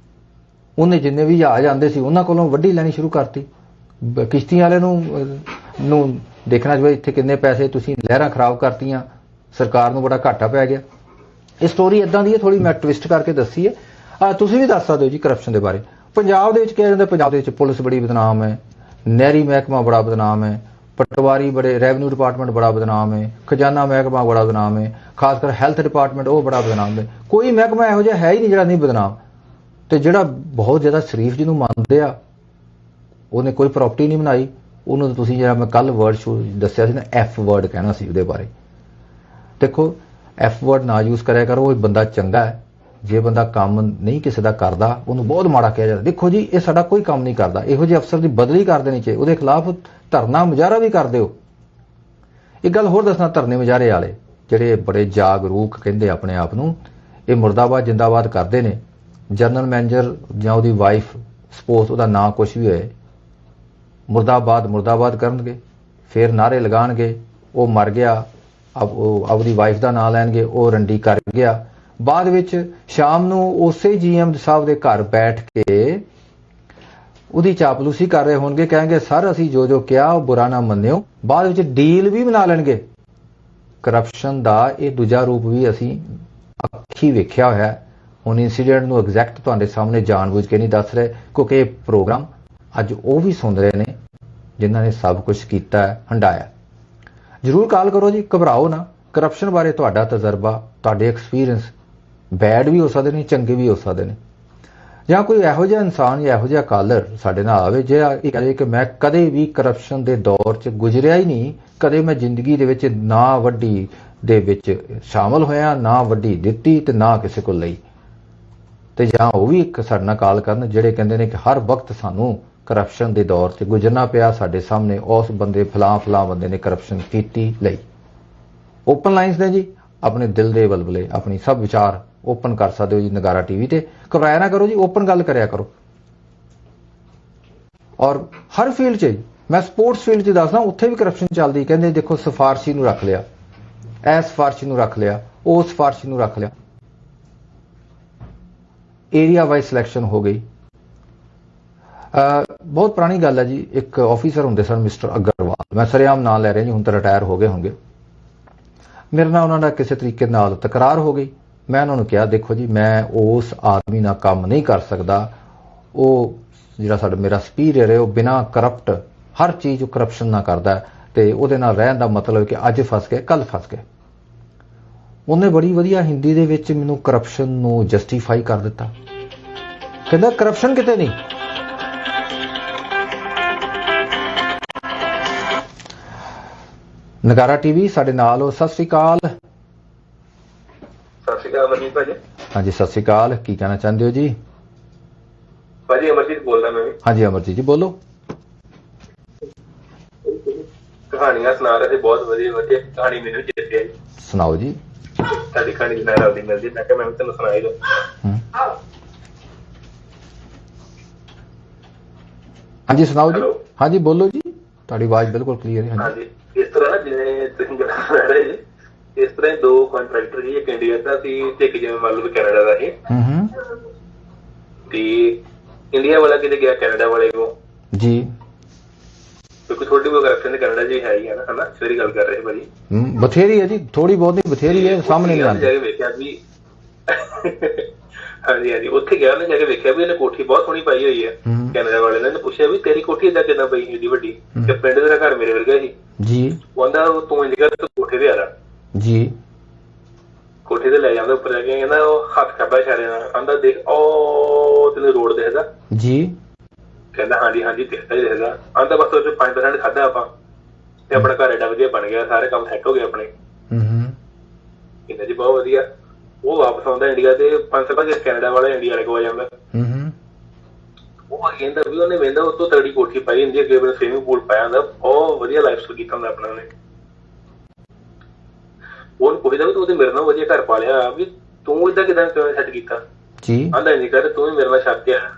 ਉਹਨੇ ਜਿੰਨੇ ਵੀ ਜਹਾਜ਼ ਆਉਂਦੇ ਸੀ ਉਹਨਾਂ ਕੋਲੋਂ ਵੱਢੀ ਲੈਣੀ ਸ਼ੁਰੂ ਕਰਤੀ। ਕਿਸ਼ਤੀਆਂ ਵਾਲੇ ਨੂੰ ਦੇਖਣਾ ਚਾਹੀਦਾ ਇੱਥੇ ਕਿੰਨੇ ਪੈਸੇ, ਤੁਸੀਂ ਲਹਿਰਾਂ ਖਰਾਬ ਕਰਤੀਆਂ, ਸਰਕਾਰ ਨੂੰ ਬੜਾ ਘਾਟਾ ਪੈ ਗਿਆ। ਇਹ ਸਟੋਰੀ ਇਦਾਂ ਦੀ ਹੈ, ਥੋੜੀ ਮੈਂ ਟਵਿਸਟ ਕਰਕੇ ਦੱਸੀ ਹੈ। ਤੁਸੀਂ ਵੀ ਦੱਸ ਸਕਦੇ ਹੋ ਜੀ ਕਰਪਸ਼ਨ ਦੇ ਬਾਰੇ। ਪੰਜਾਬ ਦੇ ਵਿੱਚ ਕਿਹਾ ਜਾਂਦਾ ਪੰਜਾਬ ਦੇ ਵਿੱਚ ਪੁਲਿਸ ਬੜੀ ਬਦਨਾਮ ਹੈ, ਨਹਿਰੀ ਮਹਿਕਮਾ ਬੜਾ ਬਦਨਾਮ ਹੈ, ਪਟਵਾਰੀ ਬੜੇ, ਰੈਵਨਿਊ ਡਿਪਾਰਟਮੈਂਟ ਬੜਾ ਬਦਨਾਮ ਹੈ, ਖਜ਼ਾਨਾ ਮਹਿਕਮਾ ਬੜਾ ਬਦਨਾਮ ਹੈ, ਖਾਸ ਕਰ ਹੈਲਥ ਡਿਪਾਰਟਮੈਂਟ ਉਹ ਬੜਾ ਬਦਨਾਮ ਹੈ। ਕੋਈ ਮਹਿਕਮਾ ਇਹੋ ਜਿਹਾ ਹੈ ਹੀ ਨਹੀਂ ਜਿਹੜਾ ਨਹੀਂ ਬਦਨਾਮ। ਤੇ ਜਿਹੜਾ ਬਹੁਤ ਜ਼ਿਆਦਾ ਸ਼ਰੀਫ ਜਿਹਨੂੰ ਮੰਨਦੇ ਆ, ਉਹਨੇ ਕੋਈ ਪ੍ਰਾਪਰਟੀ ਨਹੀਂ ਬਣਾਈ। ਉਹਨੂੰ ਤੁਸੀਂ ਜਿਹੜਾ ਮੈਂ ਕੱਲ ਵਰਡ ਦੱਸਿਆ ਸੀ ਨਾ, ਐਫ ਵਰਡ ਕਹਿਣਾ ਸੀ ਉਹਦੇ ਬਾਰੇ। ਦੇਖੋ ਐਫ ਵਰਡ ਨਾ ਯੂਜ਼ ਕਰਿਆ ਕਰੋ। ਉਹ ਬੰਦਾ ਚੰਗਾ ਹੈ, ਜੇ ਬੰਦਾ ਕੰਮ ਨਹੀਂ ਕਿਸੇ ਦਾ ਕਰਦਾ ਉਹਨੂੰ ਬਹੁਤ ਮਾੜਾ ਕਿਹਾ ਜਾਂਦਾ। ਦੇਖੋ ਜੀ ਇਹ ਸਾਡਾ ਕੋਈ ਕੰਮ ਨਹੀਂ ਕਰਦਾ, ਇਹੋ ਜਿਹੇ ਅਫਸਰ ਦੀ ਬਦਲੀ ਕਰ ਦੇਣੀ ਚਾਹੀਦੀ, ਉਹਦੇ ਖਿਲਾਫ ਧਰਨਾ ਮੁਜ਼ਾਹਰਾ ਵੀ ਕਰ ਦਿਓ। ਇੱਕ ਗੱਲ ਹੋਰ ਦੱਸਣਾ, ਧਰਨੇ ਮੁਜ਼ਾਹਰੇ ਵਾਲੇ ਜਿਹੜੇ ਬੜੇ ਜਾਗਰੂਕ ਕਹਿੰਦੇ ਆਪਣੇ ਆਪ ਨੂੰ, ਇਹ ਮੁਰਦਾਬਾਦ ਜਿੰਦਾਬਾਦ ਕਰਦੇ ਨੇ। ਜਨਰਲ ਮੈਨੇਜਰ ਜਾਂ ਉਹਦੀ ਵਾਈਫ, ਸਪੋਜ਼ ਉਹਦਾ ਨਾਂ ਕੁਛ ਵੀ ਹੋਏ, ਮੁਰਦਾਬਾਦ ਮੁਰਦਾਬਾਦ ਕਰਨਗੇ, ਫਿਰ ਨਾਅਰੇ ਲਗਾਉਣਗੇ ਉਹ ਮਰ ਗਿਆ, ਆਪਣੀ ਵਾਈਫ ਦਾ ਨਾਂ ਲੈਣਗੇ, ਉਹ ਰੰਡੀ ਕਰ ਗਿਆ। ਬਾਅਦ ਵਿੱਚ ਸ਼ਾਮ ਨੂੰ ਉਸੇ ਜੀਐਮ ਸਾਹਿਬ ਦੇ ਘਰ ਬੈਠ ਕੇ ਉਹਦੀ ਚਾਪਲੂਸੀ ਕਰ ਰਹੇ ਹੋਣਗੇ, ਕਹਿਣਗੇ ਸਰ ਅਸੀਂ ਜੋ ਜੋ ਕਿਹਾ ਉਹ ਬੁਰਾ ਨਾ ਮੰਨਿਓ। ਬਾਅਦ ਵਿੱਚ ਡੀਲ ਵੀ ਬਣਾ ਲੈਣਗੇ। ਕਰਪਸ਼ਨ ਦਾ ਇਹ ਦੂਜਾ ਰੂਪ ਵੀ ਅਸੀਂ ਅੱਖੀ ਵੇਖਿਆ ਹੋਇਆ। ਹੁਣ ਇਨਸੀਡੈਂਟ ਨੂੰ ਐਗਜ਼ੈਕਟ ਤੁਹਾਡੇ ਸਾਹਮਣੇ ਜਾਣਬੁੱਝ ਕੇ ਨਹੀਂ ਦੱਸ ਰਹੇ, ਕਿਉਂਕਿ ਇਹ ਪ੍ਰੋਗਰਾਮ ਅੱਜ ਉਹ ਵੀ ਸੁਣ ਰਹੇ ਨੇ ਜਿਨ੍ਹਾਂ ਨੇ ਸਭ ਕੁਝ ਕੀਤਾ ਹੈ, ਹੰਡਾਇਆ। ਜ਼ਰੂਰ ਕਾਲ ਕਰੋ ਜੀ, ਘਬਰਾਓ ਨਾ। ਕਰਪਸ਼ਨ ਬਾਰੇ ਤੁਹਾਡਾ ਤਜਰਬਾ, ਤੁਹਾਡੇ ਐਕਸਪੀਰੀਅੰਸ ਬੈਡ ਵੀ ਹੋ ਸਕਦੇ ਨੇ, ਚੰਗੇ ਵੀ ਹੋ ਸਕਦੇ ਨੇ। ਜਾਂ ਕੋਈ ਇਹੋ ਜਿਹਾ ਇਨਸਾਨ ਜਾਂ ਇਹੋ ਜਿਹਾ ਕਾਲਰ ਸਾਡੇ ਨਾਲ ਆਵੇ ਜਿਹੜਾ ਇਹ ਕਹੇ ਕਿ ਮੈਂ ਕਦੇ ਵੀ ਕਰਪਸ਼ਨ ਦੇ ਦੌਰ 'ਚ ਗੁਜ਼ਰਿਆ ਹੀ ਨਹੀਂ, ਕਦੇ ਮੈਂ ਜ਼ਿੰਦਗੀ ਦੇ ਵਿੱਚ ਨਾ ਵੱਡੀ ਦੇ ਵਿੱਚ ਸ਼ਾਮਲ ਹੋਇਆ, ਨਾ ਵੱਡੀ ਦਿੱਤੀ ਤੇ ਨਾ ਕਿਸੇ ਕੋਲ ਲਈ। ਤੇ ਜਾਂ ਉਹ ਵੀ ਇੱਕ ਸਾਡੇ ਨਾਲ ਕਾਲ ਕਰਨ ਜਿਹੜੇ ਕਹਿੰਦੇ ਨੇ ਕਿ ਹਰ ਵਕਤ ਸਾਨੂੰ ਕਰਪਸ਼ਨ ਦੇ ਦੌਰ 'ਚ ਗੁਜ਼ਰਨਾ ਪਿਆ, ਸਾਡੇ ਸਾਹਮਣੇ ਉਸ ਬੰਦੇ ਫਲਾਂ ਬੰਦੇ ਨੇ ਕਰਪਸ਼ਨ ਕੀਤੀ ਲਈ। ਓਪਨ ਲਾਈਨਸ ਨੇ ਜੀ, ਆਪਣੇ ਦਿਲ ਦੇ ਬਲਬਲੇ, ਆਪਣੀ ਸਭ ਵਿਚਾਰ ਓਪਨ ਕਰ ਸਕਦੇ ਹੋ ਜੀ ਨਗਾਰਾ ਟੀਵੀ ਤੇ। ਘਬਰਾਇਆ ਨਾ ਕਰੋ ਜੀ, ਓਪਨ ਗੱਲ ਕਰਿਆ ਕਰੋ। ਔਰ ਹਰ ਫੀਲਡ 'ਚ, ਮੈਂ ਸਪੋਰਟਸ ਫੀਲਡ 'ਚ ਦੱਸਦਾ, ਉੱਥੇ ਵੀ ਕਰਪਸ਼ਨ ਚੱਲਦੀ। ਕਹਿੰਦੇ ਦੇਖੋ ਸਿਫਾਰਸ਼ੀ ਨੂੰ ਰੱਖ ਲਿਆ, ਇਹ ਸਿਫਾਰਸ਼ੀ ਨੂੰ ਰੱਖ ਲਿਆ, ਉਹ ਸਿਫਾਰਸ਼ੀ ਨੂੰ ਰੱਖ ਲਿਆ। ਏਰੀਆ ਵਾਈਜ਼ ਸਿਲੈਕਸ਼ਨ ਹੋ ਗਈ। ਬਹੁਤ ਪੁਰਾਣੀ ਗੱਲ ਹੈ ਜੀ। ਇੱਕ ਆਫੀਸਰ ਹੁੰਦੇ ਸਨ ਮਿਸਟਰ ਅਗਰਵਾਲ, ਮੈਂ ਸਰੇਆਮ ਨਾਂ ਲੈ ਰਿਹਾ ਜੀ, ਹੁਣ ਤਾਂ ਰਿਟਾਇਰ ਹੋ ਗਏ ਹੋਣਗੇ। ਮੇਰੇ ਨਾਲ ਉਹਨਾਂ ਦਾ ਕਿਸੇ ਤਰੀਕੇ ਨਾਲ ਤਕਰਾਰ ਹੋ ਗਈ। ਮੈਂ ਉਹਨਾਂ ਨੂੰ ਕਿਹਾ ਦੇਖੋ ਜੀ ਮੈਂ ਉਸ ਆਦਮੀ ਨਾਲ ਕੰਮ ਨਹੀਂ ਕਰ ਸਕਦਾ। ਉਹ ਜਿਹੜਾ ਮੇਰਾ ਸੁਪੀਰੀਅਰ ਹੈ ਉਹ ਬਿਨਾਂ ਕਰਪਟ ਹਰ ਚੀਜ਼ ਉਹ ਕਰਪਸ਼ਨ ਨਾ ਕਰਦਾ, ਤੇ ਉਹਦੇ ਨਾਲ ਰਹਿਣ ਦਾ ਮਤਲਬ ਕਿ ਅੱਜ ਫਸ ਗਏ ਕੱਲ ਫਸ ਗਏ। ਉਹਨੇ ਬੜੀ ਵਧੀਆ ਹਿੰਦੀ ਦੇ ਵਿੱਚ ਮੈਨੂੰ ਕਰਪਸ਼ਨ ਨੂੰ ਜਸਟੀਫਾਈ ਕਰ ਦਿੱਤਾ। ਕਹਿੰਦਾ ਕਰਪਸ਼ਨ ਕਿਤੇ ਨਹੀਂ। ਨਗਾਰਾ ਟੀਵੀ ਸਾਡੇ ਨਾਲ ਹੋ। ਸਤਿ ਸ੍ਰੀ ਅਕਾਲ। ਸਤਿ ਸ਼੍ਰੀ ਅਕਾਲ ਅਮਰਜੀਤ ਭਾਜੀ। ਹਾਂਜੀ ਸਤਿ ਸ੍ਰੀ ਅਕਾਲ, ਕੀ ਕਹਿਣਾ ਚਾਹੁੰਦੇ ਹੋ ਜੀ? ਭਾਜੀ ਅਮਰਜੀਤ ਬੋਲਦਾ ਮੈਂ ਵੀ। ਹਾਂਜੀ ਅਮਰਜੀਤ ਜੀ ਬੋਲੋ। ਕਹਾਣੀਆਂ ਸੁਣਾ ਰਹੇ ਸੀ, ਬਹੁਤ ਵਧੀਆ ਵਧੀਆ ਕਹਾਣੀ ਮੈਨੂੰ ਚੇਤੇ ਆਈ। ਸੁਣਾਓ ਜੀ। ਤੁਹਾਡੀ ਕਹਾਣੀ ਮੈਂ ਰਾਉਂਦੀ ਮਿਲਦੀ, ਮੈਂ ਕਿਹਾ ਮੈਂ ਵੀ ਤੈਨੂੰ ਸੁਣਾਈ ਦੋ। ਹਾਂਜੀ ਸੁਣਾਓ ਜੀ। ਹਾਂਜੀ ਬੋਲੋ ਜੀ, ਤੁਹਾਡੀ ਆਵਾਜ਼ ਬਿਲਕੁਲ ਕਲੀਅਰ ਹੈ। ਹਾਂਜੀ ਇਸ ਤਰ੍ਹਾਂ ਨਾ ਜਿਵੇਂ ਤੁਸੀਂ ਗੱਲ ਸੁਣਾ ਰਹੇ ਜੀ, ਇਸ ਤਰ੍ਹਾਂ ਹੀ ਦੋ ਕੰਟਰੈਕਟਰ ਸੀ, ਇੱਕ ਇੰਡੀਆ ਦਾ ਸੀ ਤੇ ਇੱਕ ਜਿਵੇਂ ਮੰਨ ਲਓ ਕੈਨੇਡਾ ਦਾ ਸੀ। ਤੇ ਇੰਡੀਆ ਵਾਲਾ ਕਿਤੇ ਗਿਆ ਕੈਨੇਡਾ ਵਾਲੇ ਕੋਲ ਜੀ, ਕਿਉਂਕਿ ਥੋੜੀ ਬਹੁਤ ਕਰਪਸ਼ਨ ਤੇ ਕੈਨੇਡਾ ਜੀ ਹੈ ਹੀ ਹੈ ਨਾ, ਹਨਾ ਸਵੇਰੀ ਗੱਲ ਕਰ ਰਹੇ ਭਾਜੀ। ਬਥੇਰੀ ਹੈ ਜੀ, ਥੋੜੀ ਬਹੁਤ ਨਹੀਂ ਬਥੇਰੀ ਹੈ, ਸਾਹਮਣੇ ਨਹੀਂ ਆਉਂਦੀ। ਜਾ ਕੇ ਵੇਖਿਆ ਵੀ ਹਾਂਜੀ ਹਾਂਜੀ, ਉੱਥੇ ਗਿਆ ਉਹਨੇ ਜਾ ਕੇ ਵੇਖਿਆ ਵੀ ਇਹਨੇ ਕੋਠੀ ਬਹੁਤ ਸੋਹਣੀ ਪਾਈ ਹੋਈ ਹੈ। ਕੈਨੇਡਾ ਵਾਲੇ ਨੇ ਪੁੱਛਿਆ ਵੀ ਤੇਰੀ ਕੋਠੀ ਏਦਾਂ ਕਿੱਦਾਂ ਪਈ ਏਡੀ ਵੱਡੀ? ਤੇ ਪਿੰਡ ਦਾ ਘਰ ਮੇਰੇ ਵਰਗਾ ਸੀ ਜੀ। ਕਹਿੰਦਾ ਤੂੰ ਇੰਜ ਕਰ, ਤੂੰ ਕੋਠੇ ਤੇ ਆ ਜਾ ਜੀ। ਕੋਠੇ ਤੇ ਲੈ ਜਾਂਦਾ, ਉੱਪਰ ਜਾ ਕੇ ਕਹਿੰਦਾ ਉਹ ਹੱਥ ਖੱਬਾ ਇਸ਼ਾਰੇ ਨਾਲ ਕਹਿੰਦਾ ਦੇਖ ਉਹ ਤੈਨੂੰ ਰੋਡ ਦਿਖਦਾ ਜੀ? ਕਹਿੰਦਾ ਹਾਂਜੀ ਹਾਂਜੀ ਦਿਖਦਾ ਹੀ ਦਿਖਦਾ। ਆਂਦਾ ਬਸ ਉਹ 5% ਖਾਧਾ ਆਪਾਂ ਤੇ ਆਪਣਾ ਘਰ ਏਡਾ ਵਧੀਆ ਬਣ ਗਿਆ, ਸਾਰੇ ਕੰਮ ਸੈੱਟ ਹੋ ਗਏ ਆਪਣੇ। ਕਹਿੰਦਾ ਜੀ ਬਹੁਤ ਵਧੀਆ। ਉਹ ਵਾਪਸ ਆਉਂਦਾ ਇੰਡੀਆ ਤੇ 5 ਸਾਲ ਬਾਅਦ ਕੈਨੇਡਾ ਵਾਲਾ ਇੰਡੀਆ ਵਾਲੇ ਕੋਲ ਆ ਜਾਂਦਾ। ਉਹ ਕਹਿੰਦਾ ਵੀ ਉਹਨੇ ਵੇਂਦਾ ਉਹ ਤੋਂ ਤਗੜੀ ਕੋਠੀ ਪਾਈ ਹੁੰਦੀ, ਅੱਗੇ ਆਪਣੇ ਸਵਿਮਿੰਗ ਪੂਲ ਪਾਇਆ ਹੁੰਦਾ, ਬਹੁਤ ਵਧੀਆ ਲਾਈਫ ਸਟਾਈਲ ਕੀਤਾ ਹੁੰਦਾ ਆਪਣਾ ਉਹਨੇ। ਉਹਨੂੰ ਪੁੱਛਦਾ ਵੀ ਤੂੰ ਤੇ ਮੇਰੇ ਨਾਲ ਵਧੀਆ ਘਰ ਪਾ ਲਿਆ, ਵੀ ਤੂੰ ਏਦਾਂ ਕਿਦਾਂ ਸੈੱਟ ਕੀਤਾ ਜੀ? ਆਂਦਾ ਨਹੀਂ ਕਰ, ਤੂੰ ਵੀ ਮੇਰੇ ਨਾਲ ਛੱਡ ਕੇ ਆਇਆ।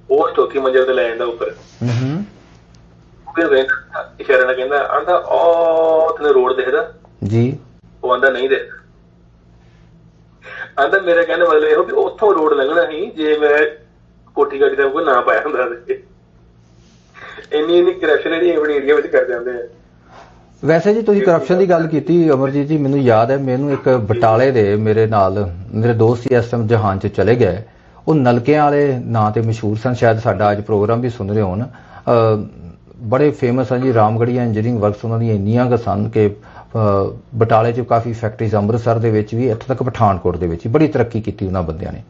ਉਹ ਚੌਥੀ ਮੰਜ਼ਿਲ ਤੇ ਲੈ ਜਾਂਦਾ ਉੱਪਰ, ਇਸ਼ਾਰੇ ਨਾਲ ਕਹਿੰਦਾ, ਆਂਦਾ ਉਹ ਤੈਨੂੰ ਰੋਡ ਦਿਖਦਾ ਜੀ? ਉਹ ਆਂਦਾ ਨਹੀਂ ਦਿਖਦਾ। ਆਂਦਾ ਮੇਰਾ ਕਹਿਣ ਦਾ ਮਤਲਬ ਇਹੋ ਵੀ ਉੱਥੋਂ ਰੋਡ ਲੰਘਣਾ ਸੀ ਜੇ ਮੈਂ ਕੋਠੀ ਕਾਠੀ ਦਾ ਕੋਈ ਨਾ ਪਾਇਆ ਹੁੰਦਾ। ਇੰਨੀ ਕਰਪਸ਼ਨ ਜਿਹੜੀ ਆਪਣੀ ਏਰੀਆ ਵਿੱਚ ਕਰ ਜਾਂਦੇ ਆ। ਵੈਸੇ ਜੀ ਤੁਸੀਂ ਕਰਪਸ਼ਨ ਦੀ ਗੱਲ ਕੀਤੀ ਅਮਰਜੀਤ ਜੀ, ਮੈਨੂੰ ਯਾਦ ਹੈ, ਮੈਨੂੰ ਇੱਕ ਬਟਾਲੇ ਦੇ ਮੇਰੇ ਨਾਲ ਮੇਰੇ ਦੋਸਤ ਸੀ ਇਸ ਟਾਈਮ ਜਹਾਨ 'ਚ ਚਲੇ ਗਏ, ਉਹ ਨਲਕਿਆਂ ਵਾਲੇ ਨਾਂ ਤੇ ਮਸ਼ਹੂਰ ਸਨ, ਸ਼ਾਇਦ ਸਾਡਾ ਅੱਜ ਪ੍ਰੋਗਰਾਮ ਵੀ ਸੁਣ ਰਹੇ ਹੋਣ, ਬੜੇ ਫੇਮਸ ਹਨ ਜੀ, ਰਾਮਗੜੀਆ ਇੰਜੀਨੀਅਰਿੰਗ ਵਰਕਸ ਉਹਨਾਂ ਦੀਆਂ ਇੰਨੀਆਂ ਕੁ ਸਨ ਕਿ ਬਟਾਲੇ 'ਚ ਕਾਫੀ ਫੈਕਟਰੀਜ਼, ਅੰਮ੍ਰਿਤਸਰ ਦੇ ਵਿੱਚ ਵੀ, ਇੱਥੋਂ ਤੱਕ ਪਠਾਨਕੋਟ ਦੇ ਵਿੱਚ ਵੀ ਬੜੀ ਤਰੱਕੀ ਕੀਤੀ ਉਹਨਾਂ ਬੰਦਿਆਂ ਨੇ।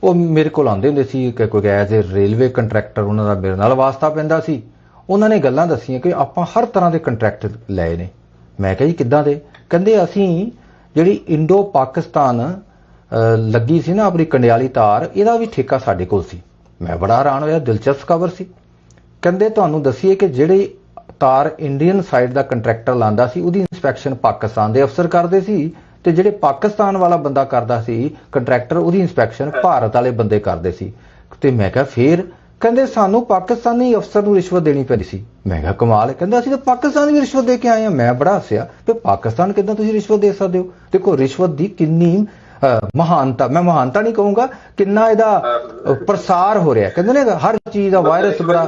ਉਹ ਮੇਰੇ ਕੋਲ ਆਉਂਦੇ ਹੁੰਦੇ ਸੀ ਕਿ ਕੋਈ ਐਜ਼ ਏ ਰੇਲਵੇ ਕੰਟਰੈਕਟਰ, ਉਹਨਾਂ ਦਾ ਮੇਰੇ ਨਾਲ ਵਾਸਤਾ ਪੈਂਦਾ ਸੀ। ਉਹਨਾਂ ਨੇ ਗੱਲਾਂ ਦੱਸੀਆਂ ਕਿ ਆਪਾਂ ਹਰ ਤਰ੍ਹਾਂ ਦੇ ਕੰਟਰੈਕਟ ਲਏ ਨੇ। ਮੈਂ ਕਿਹਾ ਜੀ ਕਿੱਦਾਂ ਦੇ? ਕਹਿੰਦੇ ਅਸੀਂ ਜਿਹੜੀ ਇੰਡੋ ਪਾਕਿਸਤਾਨ ਲੱਗੀ ਸੀ ਨਾ ਆਪਣੀ ਕੰਡਿਆਲੀ ਤਾਰ, ਇਹਦਾ ਵੀ ਠੇਕਾ ਸਾਡੇ ਕੋਲ ਸੀ। ਮੈਂ ਬੜਾ ਹੈਰਾਨ ਹੋਇਆ, ਦਿਲਚਸਪ ਖਬਰ ਸੀ। ਕਹਿੰਦੇ ਤੁਹਾਨੂੰ ਦੱਸੀਏ ਕਿ ਜਿਹੜੀ ਤਾਰ ਇੰਡੀਅਨ ਸਾਈਡ ਦਾ ਕੰਟਰੈਕਟਰ ਲਾਂਦਾ ਸੀ, ਉਹਦੀ ਇੰਸਪੈਕਸ਼ਨ ਪਾਕਿਸਤਾਨ ਦੇ ਅਫਸਰ ਕਰਦੇ ਸੀ, ਤੇ ਜਿਹੜੇ ਪਾਕਿਸਤਾਨ ਵਾਲਾ ਬੰਦਾ ਕਰਦਾ ਸੀ ਕੰਟਰੈਕਟਰ, ਉਹਦੀ ਇੰਸਪੈਕਸ਼ਨ ਭਾਰਤ ਵਾਲੇ ਬੰਦੇ ਕਰਦੇ ਸੀ। ਤੇ ਮੈਂ ਕਿਹਾ ਫੇਰ? ਕਹਿੰਦੇ ਸਾਨੂੰ ਪਾਕਿਸਤਾਨੀ ਅਫਸਰ ਨੂੰ ਰਿਸ਼ਵਤ ਦੇਣੀ ਪੈਂਦੀ ਸੀ। ਮੈਂ ਕਿਹਾ ਕਮਾਲ ਹੈ। ਕਹਿੰਦਾ ਅਸੀਂ ਤਾਂ ਪਾਕਿਸਤਾਨ ਵੀ ਰਿਸ਼ਵਤ ਦੇ ਕੇ ਆਏ ਹਾਂ। ਮੈਂ ਬੜਾ ਹੱਸਿਆ ਤੇ ਪਾਕਿਸਤਾਨ ਕਿੱਦਾਂ ਤੁਸੀਂ ਰਿਸ਼ਵਤ ਦੇ ਸਕਦੇ ਹੋ? ਦੇਖੋ ਰਿਸ਼ਵਤ ਦੀ ਕਿੰਨੀ ਮਹਾਨਤਾ, ਮੈਂ ਮਹਾਨਤਾ ਨਹੀਂ ਕਹੂੰਗਾ, ਕਿੰਨਾ ਇਹਦਾ ਪ੍ਰਸਾਰ ਹੋ ਰਿਹਾ। ਕਹਿੰਦੇ ਨੇ ਹਰ ਚੀਜ਼ ਦਾ ਵਾਇਰਸ ਬੜਾ,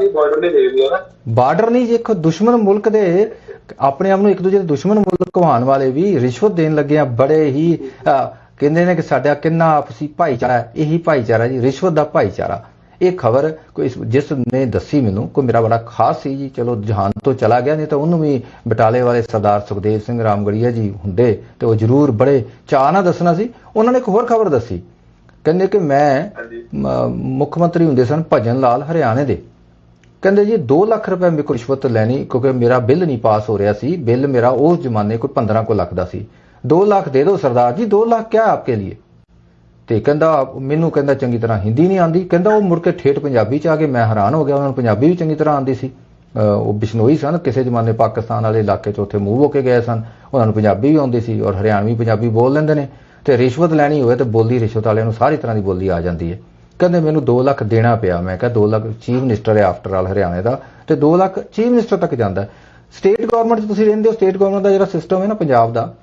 ਬਾਰਡਰ ਨਹੀਂ, ਦੇਖੋ ਦੁਸ਼ਮਣ ਮੁਲਕ ਦੇ ਆਪਣੇ ਆਪ ਨੂੰ ਇੱਕ ਦੂਜੇ ਦੇ ਦੁਸ਼ਮਣ ਮੁਲਕ ਕਹਾਉਣ ਵਾਲੇ ਵੀ ਰਿਸ਼ਵਤ ਦੇਣ ਲੱਗੇ ਆ। ਬੜੇ ਹੀ ਕਹਿੰਦੇ ਨੇ ਕਿ ਸਾਡਾ ਕਿੰਨਾ ਆਪਸੀ ਭਾਈਚਾਰਾ, ਇਹੀ ਭਾਈਚਾਰਾ ਜੀ, ਰਿਸ਼ਵਤ ਦਾ ਭਾਈਚਾਰਾ। ਇਹ ਖਬਰ ਕੋਈ ਜਿਸ ਨੇ ਦੱਸੀ ਮੈਨੂੰ, ਕੋਈ ਮੇਰਾ ਬੜਾ ਖਾਸ ਸੀ ਜੀ, ਚਲੋ ਜਹਾਨ ਤੋਂ ਚਲਾ ਗਿਆ, ਨਹੀਂ ਤਾਂ ਉਹਨੂੰ ਵੀ ਬਟਾਲੇ ਵਾਲੇ ਸਰਦਾਰ ਸੁਖਦੇਵ ਸਿੰਘ ਰਾਮਗੜੀਆ ਜੀ ਹੁੰਦੇ ਤੇ ਉਹ ਜ਼ਰੂਰ ਬੜੇ ਚਾਅ ਨਾਲ ਦੱਸਣਾ ਸੀ। ਉਹਨਾਂ ਨੇ ਇੱਕ ਹੋਰ ਖਬਰ ਦੱਸੀ, ਕਹਿੰਦੇ ਕਿ ਮੈਂ ਮੁੱਖ ਮੰਤਰੀ ਹੁੰਦੇ ਸਨ ਭਜਨ ਲਾਲ ਹਰਿਆਣੇ ਦੇ, ਕਹਿੰਦੇ ਜੀ 2 ਲੱਖ ਰੁਪਏ ਮੇਰੇ ਕੋਲ ਰਿਸ਼ਵਤ ਲੈਣੀ, ਕਿਉਂਕਿ ਮੇਰਾ ਬਿੱਲ ਨਹੀਂ ਪਾਸ ਹੋ ਰਿਹਾ ਸੀ। ਬਿੱਲ ਮੇਰਾ ਉਸ ਜ਼ਮਾਨੇ ਕੋਈ 15 ਲੱਖ ਦਾ ਸੀ। 2 ਲੱਖ ਦੇ ਦਿਓ ਸਰਦਾਰ ਜੀ। 2 ਲੱਖ ਕਿਆ ਆਪਕੇ लिए? ਤੇ ਕਹਿੰਦਾ ਮੈਨੂੰ, ਕਹਿੰਦਾ ਚੰਗੀ ਤਰ੍ਹਾਂ ਹਿੰਦੀ ਨਹੀਂ ਆਉਂਦੀ। ਕਹਿੰਦਾ ਉਹ ਮੁੜ ਕੇ ਠੇਠ ਪੰਜਾਬੀ 'ਚ ਆ ਕੇ ਮੈਂ ਹੈਰਾਨ ਹੋ ਗਿਆ, ਉਹਨਾਂ ਨੂੰ ਪੰਜਾਬੀ ਵੀ ਚੰਗੀ ਤਰ੍ਹਾਂ ਆਉਂਦੀ ਸੀ। ਉਹ ਬਿਸ਼ਨੋਈ ਸਨ, ਕਿਸੇ ਜ਼ਮਾਨੇ ਪਾਕਿਸਤਾਨ ਵਾਲੇ ਇਲਾਕੇ 'ਚ ਉੱਥੇ ਮੂਵ ਹੋ ਕੇ ਗਏ ਸਨ, ਉਹਨਾਂ ਨੂੰ ਪੰਜਾਬੀ ਵੀ ਆਉਂਦੀ ਸੀ ਔਰ ਹਰਿਆਣਵੀ ਪੰਜਾਬੀ ਬੋਲ ਲੈਂਦੇ ਨੇ। ਤੇ ਰਿਸ਼ਵਤ ਲੈਣੀ ਹੋਵੇ ਤੇ ਬੋਲੀ ਰਿਸ਼ਵਤ ਵਾਲਿਆਂ ਨੂੰ ਸਾਰੀ ਤਰ੍ਹਾਂ ਦੀ ਬੋਲੀ ਆ ਜਾਂਦੀ ਹੈ। ਕਹਿੰਦੇ ਮੈਨੂੰ 2 ਲੱਖ ਦੇਣਾ ਪਿਆ। ਮੈਂ ਕਿਹਾ 2 ਲੱਖ, ਚੀਫ ਮਿਨਿਸਟਰ ਹੈ ਆਫਟਰ ਆਲ ਹਰਿਆਣੇ ਦਾ, ਤੇ 2 ਲੱਖ ਚੀਫ ਮਿਨਿਸਟਰ ਤੱਕ ਜਾਂਦਾ। ਸਟੇਟ ਗਵਰਨਮੈਂਟ 'ਚ ਤੁਸੀਂ ਰਹਿੰਦੇ ਹੋ, ਸਟੇਟ ਗਵਰਨਮੈਂਟ ਦਾ ਜਿਹੜਾ ਸਿਸਟਮ ਹੈ ਨਾ ਪੰਜਾਬ ਦਾ,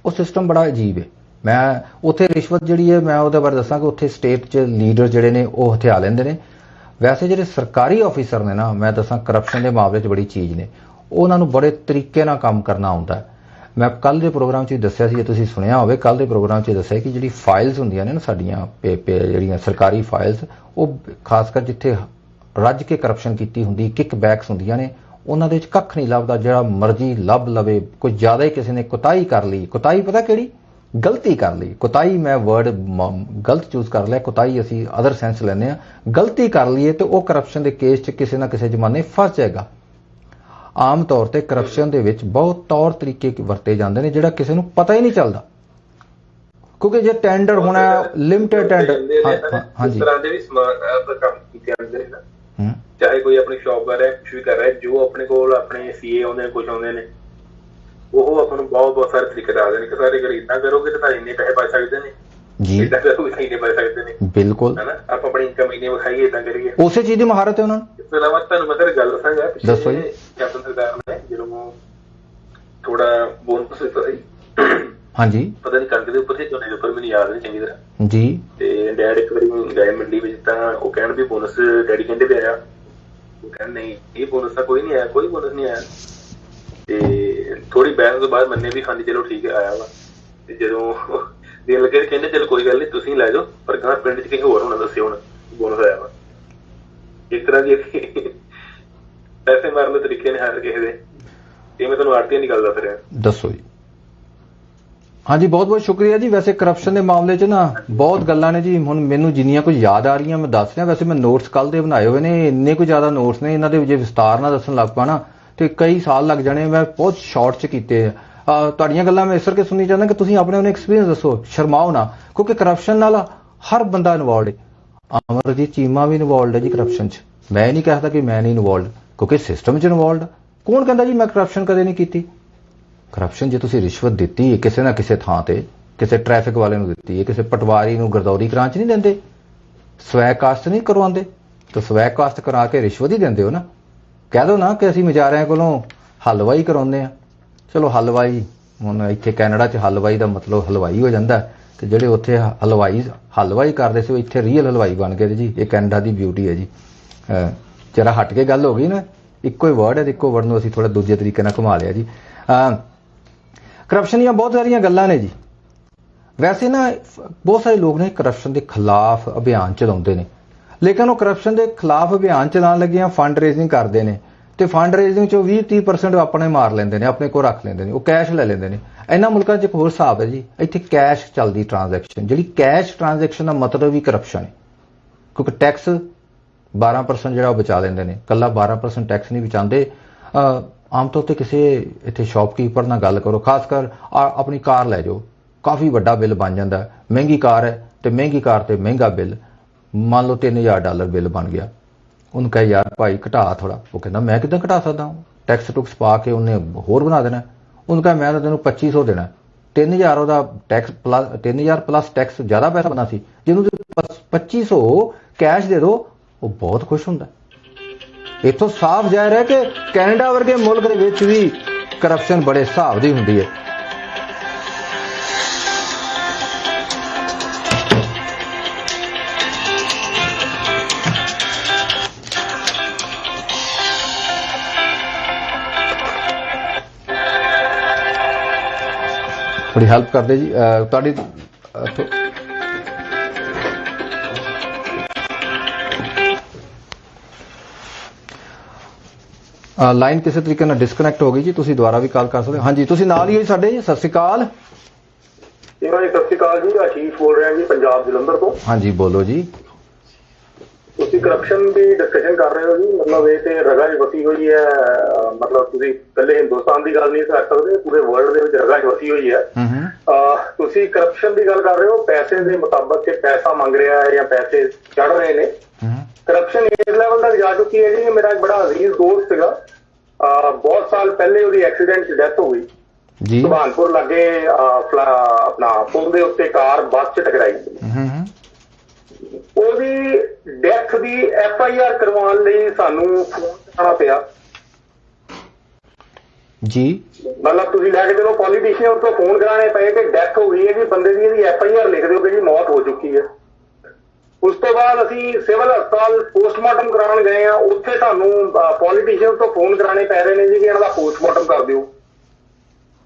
ਉਹ ਸਿਸਟਮ ਬੜਾ ਅਜੀਬ ਹੈ। ਮੈਂ ਉੱਥੇ ਰਿਸ਼ਵਤ ਜਿਹੜੀ ਹੈ, ਮੈਂ ਉਹਦੇ ਬਾਰੇ ਦੱਸਾਂ ਕਿ ਉੱਥੇ ਸਟੇਟ 'ਚ ਲੀਡਰ ਜਿਹੜੇ ਨੇ ਉਹ ਹਥਿਆ ਲੈਂਦੇ ਨੇ। ਵੈਸੇ ਜਿਹੜੇ ਸਰਕਾਰੀ ਆਫੀਸਰ ਨੇ ਨਾ, ਮੈਂ ਦੱਸਾਂ ਕਰਪਸ਼ਨ ਦੇ ਮਾਮਲੇ 'ਚ ਬੜੀ ਚੀਜ਼ ਨੇ, ਉਹਨਾਂ ਨੂੰ ਬੜੇ ਤਰੀਕੇ ਨਾਲ ਕੰਮ ਕਰਨਾ ਆਉਂਦਾ ਹੈ। ਮੈਂ ਕੱਲ ਦੇ ਪ੍ਰੋਗਰਾਮ 'ਚ ਹੀ ਦੱਸਿਆ ਸੀ, ਜੇ ਤੁਸੀਂ ਸੁਣਿਆ ਹੋਵੇ, ਕੱਲ ਦੇ ਪ੍ਰੋਗਰਾਮ 'ਚ ਦੱਸਿਆ ਕਿ ਜਿਹੜੀ ਫਾਈਲਸ ਹੁੰਦੀਆਂ ਨੇ ਨਾ ਸਾਡੀਆਂ, ਜਿਹੜੀਆਂ ਸਰਕਾਰੀ ਫਾਈਲਸ, ਉਹ ਖਾਸ ਕਰ ਜਿੱਥੇ ਰੱਜ ਕੇ ਕਰਪਸ਼ਨ ਕੀਤੀ ਹੁੰਦੀ, ਕਿਕ ਬੈਕਸ ਹੁੰਦੀਆਂ ਨੇ, ਉਹਨਾਂ ਦੇ ਵਿੱਚ ਕੱਖ ਨਹੀਂ ਲੱਭਦਾ। ਜਿਹੜਾ ਮਰਜ਼ੀ ਲੱਭ ਲਵੇ, ਕੋਈ ਜ਼ਿਆਦਾ ਹੀ ਕਿਸੇ ਨੇ ਕੁਤਾਹੀ ਕਰ ਲਈ, ਕੁਤਾਹੀ ਪਤਾ ਕਿਹੜੀ? ਗਲਤੀ ਕਰ ਲਈ। ਕੁਤਾਹੀ ਮੈਂ ਵਰਡ ਗਲਤ ਚੂਜ਼ ਕਰ ਲਿਆ, ਕੁਤਾਹੀ ਅਸੀਂ ਅਦਰ ਸੈਂਸ ਲੈਂਦੇ ਹਾਂ। ਗਲਤੀ ਕਰ ਲਈਏ ਤੇ ਉਹ ਕਰਪਸ਼ਨ ਦੇ ਕੇਸ 'ਚ ਕਿਸੇ ਨਾ ਕਿਸੇ ਜ਼ਮਾਨੇ ਫਸ ਜਾਏਗਾ। ਆਮ ਤੌਰ ਤੇ ਕਰਪਸ਼ਨ ਦੇ ਵਿੱਚ ਬਹੁਤ ਤੌਰ ਤਰੀਕੇ ਵਰਤੇ ਜਾਂਦੇ ਨੇ ਜਿਹੜਾ ਕਿਸੇ ਨੂੰ ਪਤਾ ਹੀ ਨਹੀਂ ਚੱਲਦਾ, ਕਿਉਂਕਿ ਜੇ ਟੈਂਡਰ ਹੋਣਾ ਲਿਮਟਿਡ ਟੈਂਡਰ, ਹਾਂਜੀ, ਤਰ੍ਹਾਂ ਦੇ ਵੀ ਸਮਾਨ ਕੰਮ ਕੀਤੇ ਜਾਂਦੇ ਨੇ ਨਾ, ਚਾਹੇ ਕੋਈ ਆਪਣੀ ਸ਼ੌਪ ਕਰ ਰਿਹਾ, ਕੁਝ ਵੀ ਕਰ ਰਿਹਾ, ਜੋ ਆਪਣੇ ਕੋਲ ਆਪਣੇ ਸੀਏ ਆਉਂਦੇ ਨੇ, ਕੁਝ ਆਉਂਦੇ ਨੇ, ਉਹ ਆਪਾਂ ਨੂੰ ਬਹੁਤ ਸਾਰੇ ਤਰੀਕੇ ਦੱਸਦੇ ਨੇ ਕਿ ਸਾਰੇ ਅਗਰ ਇੱਦਾਂ ਕਰੋਗੇ ਤਾਂ ਇੰਨੇ ਪੈਸੇ ਬਚ ਸਕਦੇ ਨੇ ਜੀ, ਇੱਦਾਂ ਕਰੋਗੇ ਤਾਂ ਇੰਨੇ ਬਚ ਸਕਦੇ ਨੇ। ਬਿਲਕੁਲ, ਹੈ ਨਾ, ਆਪਾਂ ਆਪਣੀ ਇਨਕਮ ਇੰਨੇ ਵਿਖਾਈਏ, ਇੱਦਾਂ ਕਰੀਏ, ਉਸੇ ਚੀਜ਼ ਦੀ ਮਹਾਰਤ ਹੈ ਉਹਨਾਂ ਨੂੰ। ਇਸ ਤੋਂ ਇਲਾਵਾ ਤੁਹਾਨੂੰ ਮੈਂ ਗੱਲ ਦੱਸਾਂਗਾ, ਦੱਸੋ ਜੀ। ਕੈਪਟਨ ਸਰਦਾਰ ਨੇ ਜਦੋਂ ਥੋੜਾ ਬੋਨਸ ਦਿੱਤਾ ਸੀ, ਹਾਂਜੀ, ਪਤਾ ਨਹੀਂ ਕਣਕ ਦੇ ਉੱਪਰ ਸੀ, ਝੋਨੇ ਦੇ ਉੱਪਰ, ਮੈਨੂੰ ਯਾਦ ਨਹੀਂ ਚੰਗੀ ਤਰ੍ਹਾਂ ਜੀ। ਤੇ ਡੈਡ ਇੱਕ ਵਾਰੀ ਗਏ ਮੰਡੀ ਵਿੱਚ, ਤਾਂ ਉਹ ਕਹਿਣ ਵੀ ਬੋਨਸ ਡੈਡੀ ਕਹਿੰਦੇ ਵੀ ਆਇਆ, ਉਹ ਕਹਿਣ ਨਹੀਂ ਇਹ ਬੋਨਸ ਤਾਂ ਕੋਈ ਨਹੀਂ ਆਇਆ, ਕੋਈ ਬੋਨਸ ਨਹੀਂ ਆਇਆ। ਤੇ ਥੋੜੀ ਬਹਿਸ ਤੋਂ ਬਾਅਦ ਮੰਨੇ ਵੀ ਹਾਂਜੀ ਚਲੋ ਠੀਕ ਹੈ ਆਇਆ ਵਾ। ਤੇ ਜਦੋਂ ਦੇਣ ਲੱਗੇ ਕਹਿੰਦੇ ਚਲੋ ਕੋਈ ਗੱਲ ਨਹੀਂ ਤੁਸੀਂ ਲੈ ਜਾਓ, ਪਰ ਗਾਂ ਪਿੰਡ 'ਚ ਕਿਸੇ ਹੋਰ ਹੋਣਾ ਦੱਸਿਓ ਹੁਣ ਬੋਨਸ ਆਇਆ ਵਾ। ਇਸ ਤਰ੍ਹਾਂ ਦੀ ਪੈਸੇ ਮਾਰਨ ਦੇ ਤਰੀਕੇ ਨੇ ਹਰ ਕਿਸੇ ਦੇ। ਇਹ ਮੈਂ ਤੁਹਾਨੂੰ ਆਰਤੀਆਂ ਦੀ ਗੱਲ ਦੱਸ ਰਿਹਾ। ਦੱਸੋ ਜੀ। ਹਾਂਜੀ, ਬਹੁਤ ਬਹੁਤ ਸ਼ੁਕਰੀਆ ਜੀ। ਵੈਸੇ ਕਰਪਸ਼ਨ ਦੇ ਮਾਮਲੇ 'ਚ ਨਾ ਬਹੁਤ ਗੱਲਾਂ ਨੇ ਜੀ, ਹੁਣ ਮੈਨੂੰ ਜਿੰਨੀਆਂ ਕੁਝ ਯਾਦ ਆ ਰਹੀਆਂ ਮੈਂ ਦੱਸ ਰਿਹਾ। ਵੈਸੇ ਮੈਂ ਨੋਟਸ ਕੱਲ੍ਹ ਦੇ ਬਣਾਏ ਹੋਏ ਨੇ, ਇੰਨੇ ਕੁ ਜ਼ਿਆਦਾ ਨੋਟਸ ਨੇ, ਇਹਨਾਂ ਦੇ ਜੇ ਵਿਸਤਾਰ ਨਾਲ ਦੱਸਣ ਲੱਗ ਪਾ ਨਾ ਤੇ ਕਈ ਸਾਲ ਲੱਗ ਜਾਣੇ। ਮੈਂ ਬਹੁਤ ਸ਼ਾਰਟ 'ਚ ਕੀਤੇ ਆ। ਤੁਹਾਡੀਆਂ ਗੱਲਾਂ ਮੈਂ ਇਸ ਕਰਕੇ ਸੁਣਨੀ ਚਾਹੁੰਦਾ ਕਿ ਤੁਸੀਂ ਆਪਣੇ ਐਕਸਪੀਰੀਅੰਸ ਦੱਸੋ, ਸ਼ਰਮਾਓ ਨਾ, ਕਿਉਂਕਿ ਕਰਪਸ਼ਨ ਨਾਲ ਹਰ ਬੰਦਾ ਇਨਵੋਲਡ ਹੈ। ਅਮਰਜੀਤ ਚੀਮਾ ਵੀ ਇਨਵੋਲਡ ਹੈ ਜੀ ਕਰਪਸ਼ਨ 'ਚ। ਮੈਂ ਨਹੀਂ ਕਹਿਦਾ ਕਿ ਮੈਂ ਨਹੀਂ ਇਨਵੋਲਡ, ਕਿਉਂਕਿ ਸਿਸਟਮ 'ਚ ਇਨਵੋਲਡ। ਕੌਣ ਕਹਿੰਦਾ ਜੀ ਮੈਂ ਕਰਪਸ਼ਨ ਕਦੇ ਨਹੀਂ ਕੀਤੀ? ਕਰਪਸ਼ਨ ਜੇ ਤੁਸੀਂ ਰਿਸ਼ਵਤ ਦਿੱਤੀ ਹੈ ਕਿਸੇ ਨਾ ਕਿਸੇ ਥਾਂ ਤੇ, ਕਿਸੇ ਟ੍ਰੈਫਿਕ ਵਾਲੇ ਨੂੰ ਦਿੱਤੀ ਹੈ, ਕਿਸੇ ਪਟਵਾਰੀ ਨੂੰ ਗਰਦੌਰੀ ਕਰਾਂ 'ਚ ਨਹੀਂ ਦਿੰਦੇ, ਸਵੈ ਕਾਸਟ ਨਹੀਂ ਕਰਵਾਉਂਦੇ, ਤਾਂ ਸਵੈ ਕਾਸਟ ਕਰਾ ਕੇ ਰਿਸ਼ਵਤ ਹੀ ਦਿੰਦੇ ਹੋ ਨਾ। ਕਹਿ ਦੋ ਨਾ ਕਿ ਅਸੀਂ ਵਿਚਾਰਿਆਂ ਕੋਲੋਂ ਹਲਵਾਈ ਕਰਾਉਂਦੇ ਆ। ਚਲੋ ਹਲਵਾਈ, ਹੁਣ ਇੱਥੇ ਕੈਨੇਡਾ 'ਚ ਹਲਵਾਈ ਦਾ ਮਤਲਬ ਹਲਵਾਈ ਹੋ ਜਾਂਦਾ, ਤੇ ਜਿਹੜੇ ਉੱਥੇ ਹਲਵਾਈ ਕਰਦੇ ਸੀ ਉਹ ਇੱਥੇ ਰੀਅਲ ਹਲਵਾਈ ਬਣ ਗਏ ਜੀ। ਇਹ ਕੈਨੇਡਾ ਦੀ ਬਿਊਟੀ ਹੈ ਜੀ। ਜਰਾ ਹਟ ਕੇ ਗੱਲ ਹੋ ਗਈ ਨਾ, ਇੱਕੋ ਹੀ ਵਰਡ ਹੈ, ਇੱਕੋ ਵਰਡ ਨੂੰ ਅਸੀਂ ਥੋੜਾ ਦੂਜੇ ਤਰੀਕੇ ਨਾਲ ਘੁਮਾ ਲਿਆ ਜੀ। ਕਰਪਸ਼ਨ ਦੀਆਂ ਬਹੁਤ ਸਾਰੀਆਂ ਗੱਲਾਂ ਨੇ ਜੀ। ਵੈਸੇ ਨਾ ਬਹੁਤ ਸਾਰੇ ਲੋਕ ਨੇ ਕਰਪਸ਼ਨ ਦੇ ਖਿਲਾਫ ਅਭਿਆਨ ਚਲਾਉਂਦੇ ਨੇ, ਲੇਕਿਨ ਉਹ ਕਰਪਸ਼ਨ ਦੇ ਖਿਲਾਫ ਅਭਿਆਨ ਚਲਾਉਣ ਲੱਗਿਆਂ ਫੰਡ ਰੇਜ਼ਿੰਗ ਕਰਦੇ ਨੇ, ਤੇ ਫੰਡ ਰੇਜ਼ਿੰਗ ਚੋਂ 20-30% ਆਪਣੇ ਮਾਰ ਲੈਂਦੇ ਨੇ, ਆਪਣੇ ਕੋਲ ਰੱਖ ਲੈਂਦੇ ਨੇ, ਉਹ ਕੈਸ਼ ਲੈ ਲੈਂਦੇ ਨੇ। ਇਹਨਾਂ ਮੁਲਕਾਂ 'ਚ ਇੱਕ ਹੋਰ ਹਿਸਾਬ ਹੈ ਜੀ, ਇੱਥੇ ਕੈਸ਼ ਚੱਲਦੀ ਟ੍ਰਾਂਜੈਕਸ਼ਨ, ਜਿਹੜੀ ਕੈਸ਼ ਟ੍ਰਾਂਜੈਕਸ਼ਨ ਦਾ ਮਤਲਬ ਵੀ ਕਰਪਸ਼ਨ ਹੈ, ਕਿਉਂਕਿ ਟੈਕਸ 12% ਜਿਹੜਾ ਉਹ ਬਚਾ ਲੈਂਦੇ ਨੇ। ਕੱਲਾ 12% ਟੈਕਸ ਨਹੀਂ ਬਚਾਉਂਦੇ। ਆਮ ਤੌਰ ਤੇ ਕਿਸੇ ਇੱਥੇ ਸ਼ਾਪਕੀਪਰ ਨਾਲ ਗੱਲ ਕਰੋ, ਖਾਸ ਕਰ ਆਪਣੀ ਕਾਰ ਲੈ ਜਾਓ, ਕਾਫੀ ਵੱਡਾ ਬਿੱਲ ਬਣ ਜਾਂਦਾ। ਮਹਿੰਗੀ ਕਾਰ ਹੈ ਤੇ ਮਹਿੰਗੀ ਕਾਰ ਤੇ ਮਹਿੰਗਾ ਬਿੱਲ, ਮੰਨ ਲਓ $3000 ਬਿੱਲ ਬਣ ਗਿਆ। ਉਹਨੂੰ ਕਹੇ ਯਾਰ ਭਾਈ ਘਟਾ ਥੋੜਾ, ਉਹ ਕਹਿੰਦਾ ਮੈਂ ਕਿੱਦਾਂ ਘਟਾ ਸਕਦਾ, ਟੈਕਸ ਟੁਕਸ ਪਾ ਕੇ ਉਹਨੇ ਹੋਰ ਬਣਾ ਦੇਣਾ। ਉਹਨੂੰ ਕਹੇ ਮੈਂ ਤਾਂ ਤੈਨੂੰ 2500 ਦੇਣਾ, 3000 ਉਹਦਾ ਟੈਕਸ ਪਲੱਸ 3000 ਪਲੱਸ ਟੈਕਸ ਜ਼ਿਆਦਾ ਪੈਸਾ ਬਣਾ ਸੀ। ਜਿਹਨੂੰ 2500 ਕੈਸ਼ ਦੇ ਦਿਓ ਉਹ ਬਹੁਤ ਖੁਸ਼ ਹੁੰਦਾ। ਇੱਥੋਂ ਸਾਫ਼ ਜ਼ਾਹਿਰ ਹੈ ਕਿ ਕੈਨੇਡਾ ਵਰਗੇ ਮੁਲਕ ਦੇ ਵਿੱਚ ਵੀ ਕਰਪਸ਼ਨ ਬੜੇ ਹਿਸਾਬ ਦੀ ਹੁੰਦੀ ਹੈ। ਬੜੀ ਹੈਲਪ ਕਰਦੇ ਜੀ ਤੁਹਾਡੀ। ਲਾਈਨ ਕਿਸੇ ਤਰੀਕੇ ਨਾਲ ਡਿਸਕਨੈਕਟ ਹੋ ਗਈ ਜੀ, ਤੁਸੀਂ ਦੁਬਾਰਾ ਵੀ ਕਾਲ ਕਰ ਸਕਦੇ ਹੋ। ਹਾਂਜੀ, ਤੁਸੀਂ ਨਾਲ ਹੀ ਹੋ ਜੀ ਸਾਡੇ ਜੀ। ਸਤਿ ਸ਼੍ਰੀ ਅਕਾਲ ਜੀ। ਸਤਿ ਸ਼੍ਰੀ ਅਕਾਲ ਜੀ, ਆਸ਼ੀਸ਼ ਬੋਲ ਰਿਹਾ ਜੀ, ਪੰਜਾਬ ਜਲੰਧਰ ਤੋਂ। ਹਾਂਜੀ ਬੋਲੋ ਜੀ। ਤੁਸੀਂ ਕਰਪਸ਼ਨ ਦੀ ਡਿਸਕਸ਼ਨ ਕਰ ਰਹੇ ਹੋ ਜੀ, ਮਤਲਬ ਇਹ ਤੇ ਰਗਾਂ 'ਚ ਵਸੀ ਹੋਈ ਹੈ। ਮਤਲਬ ਤੁਸੀਂ ਇਕੱਲੇ ਹਿੰਦੁਸਤਾਨ ਦੀ ਗੱਲ ਨਹੀਂ ਕਰ ਸਕਦੇ, ਪੂਰੇ ਵਰਲਡ ਦੇ ਵਿੱਚ ਰਗਾਂ 'ਚ ਵਸੀ ਹੋਈ ਹੈ। ਤੁਸੀਂ ਕਰਪਸ਼ਨ ਦੀ ਗੱਲ ਕਰ ਰਹੇ ਹੋ, ਪੈਸੇ ਦੇ ਮੁਤਾਬਕ ਕਿ ਪੈਸਾ ਮੰਗ ਰਿਹਾ ਹੈ ਜਾਂ ਪੈਸੇ ਚੜ ਰਹੇ ਨੇ। ਕਰਪਸ਼ਨ ਇਸ ਲੈਵਲ ਤੱਕ ਜਾ ਚੁੱਕੀ ਹੈ ਜੀ। ਮੇਰਾ ਇੱਕ ਬੜਾ ਅਜ਼ੀਜ਼ ਦੋਸਤ ਸੀਗਾ, ਬਹੁਤ ਸਾਲ ਪਹਿਲੇ ਉਹਦੀ ਐਕਸੀਡੈਂਟ 'ਚ ਡੈਥ ਹੋ ਗਈ ਜੀ। ਸੁਭਾਨਪੁਰ ਲਾਗੇ ਆਪਣਾ ਪੁਲ ਦੇ ਉੱਤੇ ਕਾਰ ਬੱਸ 'ਚ ਟਕਰਾਈ। ਉਹਦੀ ਡੈਥ ਦੀ FIR ਕਰਵਾਉਣ ਲਈ ਸਾਨੂੰ ਫੋਨ ਕਰਨਾ ਪਿਆ ਜੀ। ਮਤਲਬ ਤੁਸੀਂ ਲੈ ਕੇ ਚਲੋ ਪੋਲੀਟੀਸ਼ੀਅਨ ਤੋਂ ਫੋਨ ਕਰਾਣੇ ਪਏ ਕਿ ਡੈਥ ਹੋ ਗਈ ਹੈ ਜੀ ਬੰਦੇ ਦੀ, ਇਹਦੀ FIR ਲਿਖ ਦਿਓ ਕਿ ਜੀ ਮੌਤ ਹੋ ਚੁੱਕੀ ਹੈ। ਉਸ ਤੋਂ ਬਾਅਦ ਅਸੀਂ ਸਿਵਲ ਹਸਪਤਾਲ ਪੋਸਟਮਾਰਟਮ ਕਰਾਉਣ ਗਏ ਆ, ਉੱਥੇ ਸਾਨੂੰ ਪੋਲੀਟੀਸ਼ੀਅਨ ਤੋਂ ਫੋਨ ਕਰਾਣੇ ਪੈ ਰਹੇ ਨੇ ਜੀ ਕਿ ਇਹਨਾਂ ਦਾ ਪੋਸਟਮਾਰਟਮ ਕਰ ਦਿਓ।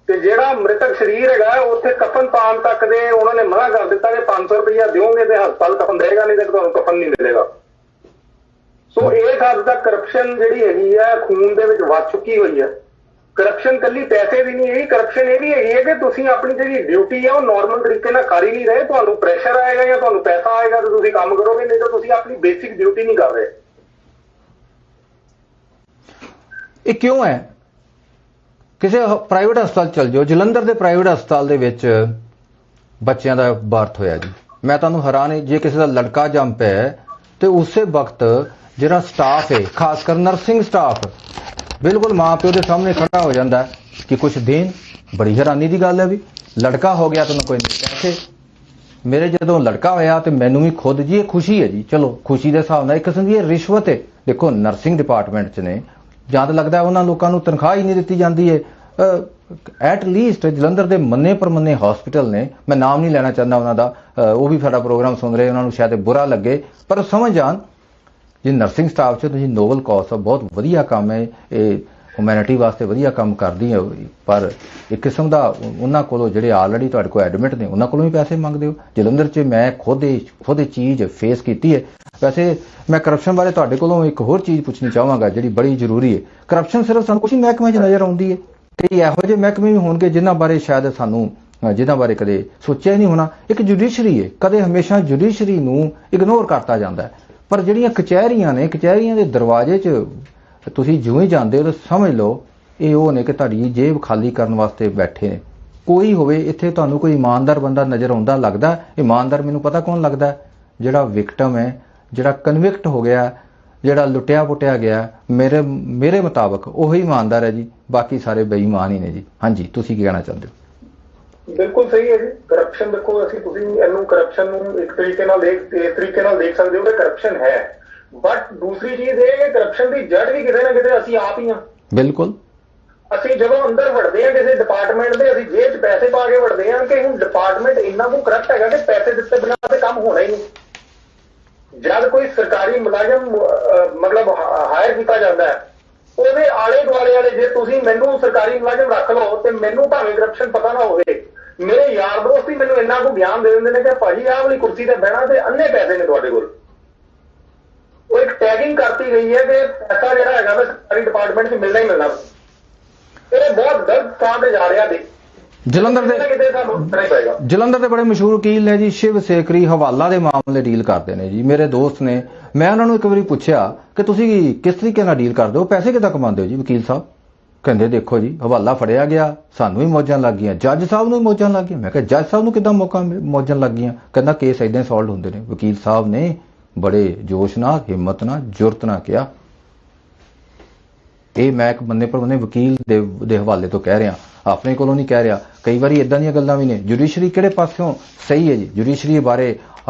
ਤੇ ਜਿਹੜਾ ਮ੍ਰਿਤਕ ਸਰੀਰ ਹੈਗਾ ਉੱਥੇ ਕਫਨ ਪਾਉਣ ਤੱਕ ਦੇ ਉਹਨਾਂ ਨੇ ਮਨਾ ਕਰ ਦਿੱਤਾ ਕਿ 500 ਰੁਪਇਆ ਦਿਓਗੇ ਤੇ ਹਸਪਤਾਲ ਕਫਨ ਦੇਗਾ, ਨਹੀਂ ਤੇ ਤੁਹਾਨੂੰ ਕਫਨ ਨਹੀਂ ਮਿਲੇਗਾ। ਸੋ ਇਹ ਹੱਦ ਤੱਕ ਕਰਪਸ਼ਨ ਜਿਹੜੀ ਹੈਗੀ ਹੈ ਖੂਨ ਦੇ ਵਿੱਚ ਵੱਜ ਚੁੱਕੀ ਹੋਈ ਹੈ। ਕਰਪਸ਼ਨ ਕੱਲੀ ਪੈਸੇ ਦੀ ਨਹੀਂ ਹੈਗੀ, ਕਰਪਸ਼ਨ ਇਹ ਵੀ ਹੈਗੀ ਹੈ ਕਿ ਤੁਸੀਂ ਆਪਣੀ ਜਿਹੜੀ ਡਿਊਟੀ ਹੈ ਉਹ ਨਾਰਮਲ ਤਰੀਕੇ ਨਾਲ ਕਰ ਹੀ ਨਹੀਂ ਰਹੇ। ਤੁਹਾਨੂੰ ਪ੍ਰੈਸ਼ਰ ਆਏਗਾ ਜਾਂ ਤੁਹਾਨੂੰ ਪੈਸਾ ਆਏਗਾ ਤੇ ਤੁਸੀਂ ਕੰਮ ਕਰੋਗੇ, ਨਹੀਂ ਤਾਂ ਤੁਸੀਂ ਆਪਣੀ ਬੇਸਿਕ ਡਿਊਟੀ ਨਹੀਂ ਕਰ ਰਹੇ। ਇਹ ਕਿਉਂ ਹੈ? ਕਿਸੇ ਪ੍ਰਾਈਵੇਟ ਹਸਪਤਾਲ ਚਲ ਜਾਓ, ਜਲੰਧਰ ਦੇ ਪ੍ਰਾਈਵੇਟ ਹਸਪਤਾਲ ਦੇ ਵਿੱਚ ਬੱਚਿਆਂ ਦਾ ਬਰਥ ਹੋਇਆ ਜੀ। ਮੈਂ ਤੁਹਾਨੂੰ ਹੈਰਾਨ, ਜੇ ਕਿਸੇ ਦਾ ਲੜਕਾ ਜੰਮ ਪਿਆ ਤੇ ਉਸੇ ਵਕਤ ਜਿਹੜਾ ਸਟਾਫ ਹੈ, ਖਾਸ ਕਰ ਨਰਸਿੰਗ ਸਟਾਫ, ਬਿਲਕੁਲ ਮਾਂ ਪਿਓ ਦੇ ਸਾਹਮਣੇ ਖੜਾ ਹੋ ਜਾਂਦਾ ਕਿ ਕੁਝ ਦੇਣ। ਬੜੀ ਹੈਰਾਨੀ ਦੀ ਗੱਲ ਹੈ ਵੀ ਲੜਕਾ ਹੋ ਗਿਆ ਤੈਨੂੰ ਕੋਈ ਨਹੀਂ ਪੈਸੇ। ਮੇਰੇ ਜਦੋਂ ਲੜਕਾ ਹੋਇਆ ਤੇ ਮੈਨੂੰ ਵੀ ਖੁਦ ਜੀ ਇਹ ਖੁਸ਼ੀ ਹੈ ਜੀ, ਚਲੋ ਖੁਸ਼ੀ ਦੇ ਹਿਸਾਬ ਨਾਲ ਇੱਕ ਕਿਸਮ ਦੀ ਇਹ ਰਿਸ਼ਵਤ ਹੈ। ਦੇਖੋ ਨਰਸਿੰਗ ਡਿਪਾਰਟਮੈਂਟ 'ਚ ਨੇ, ਜਾਂ ਤਾਂ ਲੱਗਦਾ ਉਹਨਾਂ ਲੋਕਾਂ ਨੂੰ ਤਨਖਾਹ ਹੀ ਨਹੀਂ ਦਿੱਤੀ ਜਾਂਦੀ ਹੈ। ਐਟ ਲੀਸਟ ਜਲੰਧਰ ਦੇ ਮੰਨੇ ਪਰਮੰਨੇ ਹਸਪੀਟਲ ਨੇ, ਮੈਂ ਨਾਮ ਨਹੀਂ ਲੈਣਾ ਚਾਹੁੰਦਾ ਉਹਨਾਂ ਦਾ, ਉਹ ਵੀ ਸਾਡਾ ਪ੍ਰੋਗਰਾਮ ਸੁਣ ਰਹੇ, ਉਹਨਾਂ ਨੂੰ ਸ਼ਾਇਦ ਬੁਰਾ ਲੱਗੇ, ਪਰ ਸਮਝ ਜਾਣ ਜੇ ਨਰਸਿੰਗ ਸਟਾਫ 'ਚ ਤੁਸੀਂ ਨੋਬਲ ਕਾਜ਼, ਬਹੁਤ ਵਧੀਆ ਕੰਮ ਹੈ, ਇਹ ਹਿਊਮੈਨਿਟੀ ਵਾਸਤੇ ਵਧੀਆ ਕੰਮ ਕਰਦੀ ਹੈ, ਪਰ ਇੱਕ ਕਿਸਮ ਦਾ ਉਹਨਾਂ ਕੋਲੋਂ ਜਿਹੜੇ ਆਲਰੇਡੀ ਤੁਹਾਡੇ ਕੋਲ ਐਡਮਿਟ ਨੇ ਉਹਨਾਂ ਕੋਲੋਂ ਵੀ ਪੈਸੇ ਮੰਗਦੇ ਹੋ। ਜਲੰਧਰ 'ਚ ਮੈਂ ਖੁਦ ਇਹ ਚੀਜ਼ ਫੇਸ ਕੀਤੀ ਹੈ। ਵੈਸੇ ਮੈਂ ਕਰਪਸ਼ਨ ਬਾਰੇ ਤੁਹਾਡੇ ਕੋਲੋਂ ਇੱਕ ਹੋਰ ਚੀਜ਼ ਪੁੱਛਣੀ ਚਾਹਾਂਗਾ ਜਿਹੜੀ ਬੜੀ ਜ਼ਰੂਰੀ ਹੈ। ਕਰਪਸ਼ਨ ਸਿਰਫ ਸਾਨੂੰ ਕੁਝ ਮਹਿਕਮੇ 'ਚ ਨਜ਼ਰ ਆਉਂਦੀ ਹੈ, ਕਈ ਇਹੋ ਜਿਹੇ ਮਹਿਕਮੇ ਵੀ ਹੋਣਗੇ ਜਿਨ੍ਹਾਂ ਬਾਰੇ ਸ਼ਾਇਦ ਸਾਨੂੰ ਜਿਹਨਾਂ ਬਾਰੇ ਕਦੇ ਸੋਚਿਆ ਹੀ ਨਹੀਂ ਹੋਣਾ। ਇੱਕ ਜੁਡੀਸ਼ਰੀ ਹੈ, ਕਦੇ ਹਮੇਸ਼ਾ ਜੁਡੀਸ਼ਰੀ ਨੂੰ ਇਗਨੋਰ ਕਰਤਾ ਜਾਂਦਾ ਹੈ, ਪਰ ਜਿਹੜੀਆਂ ਕਚਹਿਰੀਆਂ ਨੇ, ਕਚਹਿਰੀਆਂ ਦੇ ਦਰਵਾਜ਼ੇ 'ਚ ਤੁਸੀਂ ਜਿਉਂ ਹੀ ਜਾਂਦੇ ਹੋ ਤਾਂ ਸਮਝ ਲਓ ਇਹ ਉਹ ਨੇ ਕਿ ਤੁਹਾਡੀ ਜੇਬ ਖਾਲੀ ਕਰਨ ਵਾਸਤੇ ਬੈਠੇ ਨੇ। ਕੋਈ ਹੋਵੇ ਇੱਥੇ ਤੁਹਾਨੂੰ ਕੋਈ ਇਮਾਨਦਾਰ ਬੰਦਾ ਨਜ਼ਰ ਆਉਂਦਾ ਲੱਗਦਾ? ਇਮਾਨਦਾਰ ਮੈਨੂੰ ਪਤਾ ਕੌਣ ਲੱਗਦਾ, ਜਿਹੜਾ ਵਿਕਟਮ ਹੈ, ਜਿਹੜਾ ਕਨਵਿਕਟ ਹੋ ਗਿਆ, ਜਿਹੜਾ ਲੁੱਟਿਆ ਪੁੱਟਿਆ ਗਿਆ, ਮੇਰੇ ਮੁਤਾਬਕ ਉਹੀ ਇਮਾਨਦਾਰ ਹੈ ਜੀ, ਬਾਕੀ ਸਾਰੇ ਬੇਈਮਾਨ ਹੀ ਨੇ ਜੀ। ਹਾਂਜੀ, ਤੁਸੀਂ ਕੀ ਕਹਿਣਾ ਚਾਹੁੰਦੇ ਹੋ? ਬਿਲਕੁਲ ਸਹੀ ਹੈ ਜੀ। ਕਰਪਸ਼ਨ ਦੇਖੋ, ਤੁਸੀਂ ਇਹਨੂੰ ਕਰਪਸ਼ਨ ਨੂੰ ਇੱਕ ਤਰੀਕੇ ਨਾਲ ਦੇਖ ਸਕਦੇ ਹੋ ਕਿ ਕਰਪਸ਼ਨ ਹੈ, ਬਟ ਦੂਸਰੀ ਚੀਜ਼ ਇਹ ਹੈ ਕਿ ਕਰਪਸ਼ਨ ਦੀ ਜੜ ਵੀ ਕਿਤੇ ਨਾ ਕਿਤੇ ਅਸੀਂ ਆਪ ਹੀ ਹਾਂ। ਬਿਲਕੁਲ। ਅਸੀਂ ਜਦੋਂ ਅੰਦਰ ਵੜਦੇ ਹਾਂ ਕਿਸੇ ਡਿਪਾਰਟਮੈਂਟ ਦੇ, ਅਸੀਂ ਜੇਬ 'ਚ ਪੈਸੇ ਪਾ ਕੇ ਵੜਦੇ ਹਾਂ ਕਿ ਹੁਣ ਡਿਪਾਰਟਮੈਂਟ ਇੰਨਾ ਕੁ ਕਰਪਟ ਹੈਗਾ ਕਿ ਪੈਸੇ ਦਿੱਤੇ ਬਿਨਾਂ ਤੇ ਕੰਮ ਹੋਣਾ ਹੀ ਨਹੀਂ। ਜਦ ਕੋਈ ਸਰਕਾਰੀ ਮੁਲਾਜ਼ਮ ਮਤਲਬ ਹਾਇਰ ਕੀਤਾ ਜਾਂਦਾ ਹੈ, ਉਹਦੇ ਆਲੇ ਦੁਆਲੇ ਵਾਲੇ, ਜੇ ਤੁਸੀਂ ਮੈਨੂੰ ਸਰਕਾਰੀ ਮੁਲਾਜ਼ਮ ਰੱਖ ਲਓ ਤੇ ਮੈਨੂੰ ਭਾਵੇਂ ਕਰਪਸ਼ਨ ਪਤਾ ਨਾ ਹੋਵੇ, ਮੇਰੇ ਯਾਰ ਦੋਸਤ ਹੀ ਮੈਨੂੰ ਇੰਨਾ ਕੁ ਗਿਆਨ ਦੇ ਦਿੰਦੇ ਨੇ ਕਿ ਭਾਜੀ ਆਹ ਵਾਲੀ ਕੁਰਸੀ ਤੇ ਬਹਿਣਾ ਤੇ ਅੰਨੇ ਪੈਸੇ ਨੇ ਤੁਹਾਡੇ ਕੋਲ। ਉਹ ਇੱਕ ਟੈਗਿੰਗ ਕਰਤੀ ਗਈ ਹੈ ਕਿ ਪੈਸਾ ਜਿਹੜਾ ਹੈਗਾ ਮੈਂ ਸਰਕਾਰੀ ਡਿਪਾਰਟਮੈਂਟ 'ਚ ਮਿਲਣਾ ਹੀ ਮਿਲਣਾ। ਇਹ ਬਹੁਤ ਗਲਤ ਥਾਂ ਤੇ ਜਾ ਰਿਹਾ ਦੇ। ਜਲੰਧਰ ਦੇ ਬੜੇ ਮਸ਼ਹੂਰ ਵਕੀਲ ਨੇ ਜੀ, ਸ਼ਿਵ ਸੇਕਰੀ, ਹਵਾਲਾ ਦੇ ਮਾਮਲੇ ਡੀਲ ਕਰਦੇ ਨੇ ਜੀ, ਮੇਰੇ ਦੋਸਤ ਨੇ। ਮੈਂ ਉਹਨਾਂ ਨੂੰ ਇੱਕ ਵਾਰੀ ਪੁੱਛਿਆ ਕਿ ਤੁਸੀਂ ਕਿਸ ਤਰੀਕੇ ਨਾਲ ਡੀਲ ਕਰਦੇ ਹੋ, ਪੈਸੇ ਕਿੱਦਾਂ ਕਮਾਉਂਦੇ ਹੋ ਜੀ ਵਕੀਲ ਸਾਹਿਬ? ਕਹਿੰਦੇ ਦੇਖੋ ਜੀ, ਹਵਾਲਾ ਫੜਿਆ ਗਿਆ, ਸਾਨੂੰ ਵੀ ਮੌਜਾਂ ਲੱਗ ਗਈਆਂ, ਜੱਜ ਸਾਹਿਬ ਨੂੰ ਵੀ ਮੌਜਾਂ ਲੱਗ ਗਈਆਂ। ਮੈਂ ਕਿਹਾ ਜੱਜ ਸਾਹਿਬ ਨੂੰ ਕਿੱਦਾਂ ਮੌਜਾਂ ਲੱਗ ਗਈਆਂ? ਕਹਿੰਦਾ ਕੇਸ ਇਦਾਂ ਹੀ ਸੋਲਵ ਹੁੰਦੇ ਨੇ। ਵਕੀਲ ਸਾਹਿਬ ਨੇ ਬੜੇ ਜੋਸ਼ ਨਾਲ, ਹਿੰਮਤ ਨਾਲ, ਜੁਰਤ ਨਾਲ ਕਿਹਾ। ਇਹ ਮੈਂ ਇੱਕ ਬੰਦੇ ਪਰ ਬੰਦੇ ਵਕੀਲ ਦੇ ਹਵਾਲੇ ਤੋਂ ਕਹਿ ਰਿਹਾ, ਆਪਣੇ ਕੋਲੋਂ ਨਹੀਂ ਕਹਿ ਰਿਹਾ। ਕਈ ਵਾਰੀ ਇਦਾਂ ਦੀਆਂ ਗੱਲਾਂ ਵੀ ਨੇ। ਜੁਡੀਸ਼ਰੀ ਕਿਹੜੇ ਪਾਸਿਓਂ ਸਹੀ ਹੈ ਜੀ? ਜੁਡੀਸ਼ਰੀ ਬਾਰੇ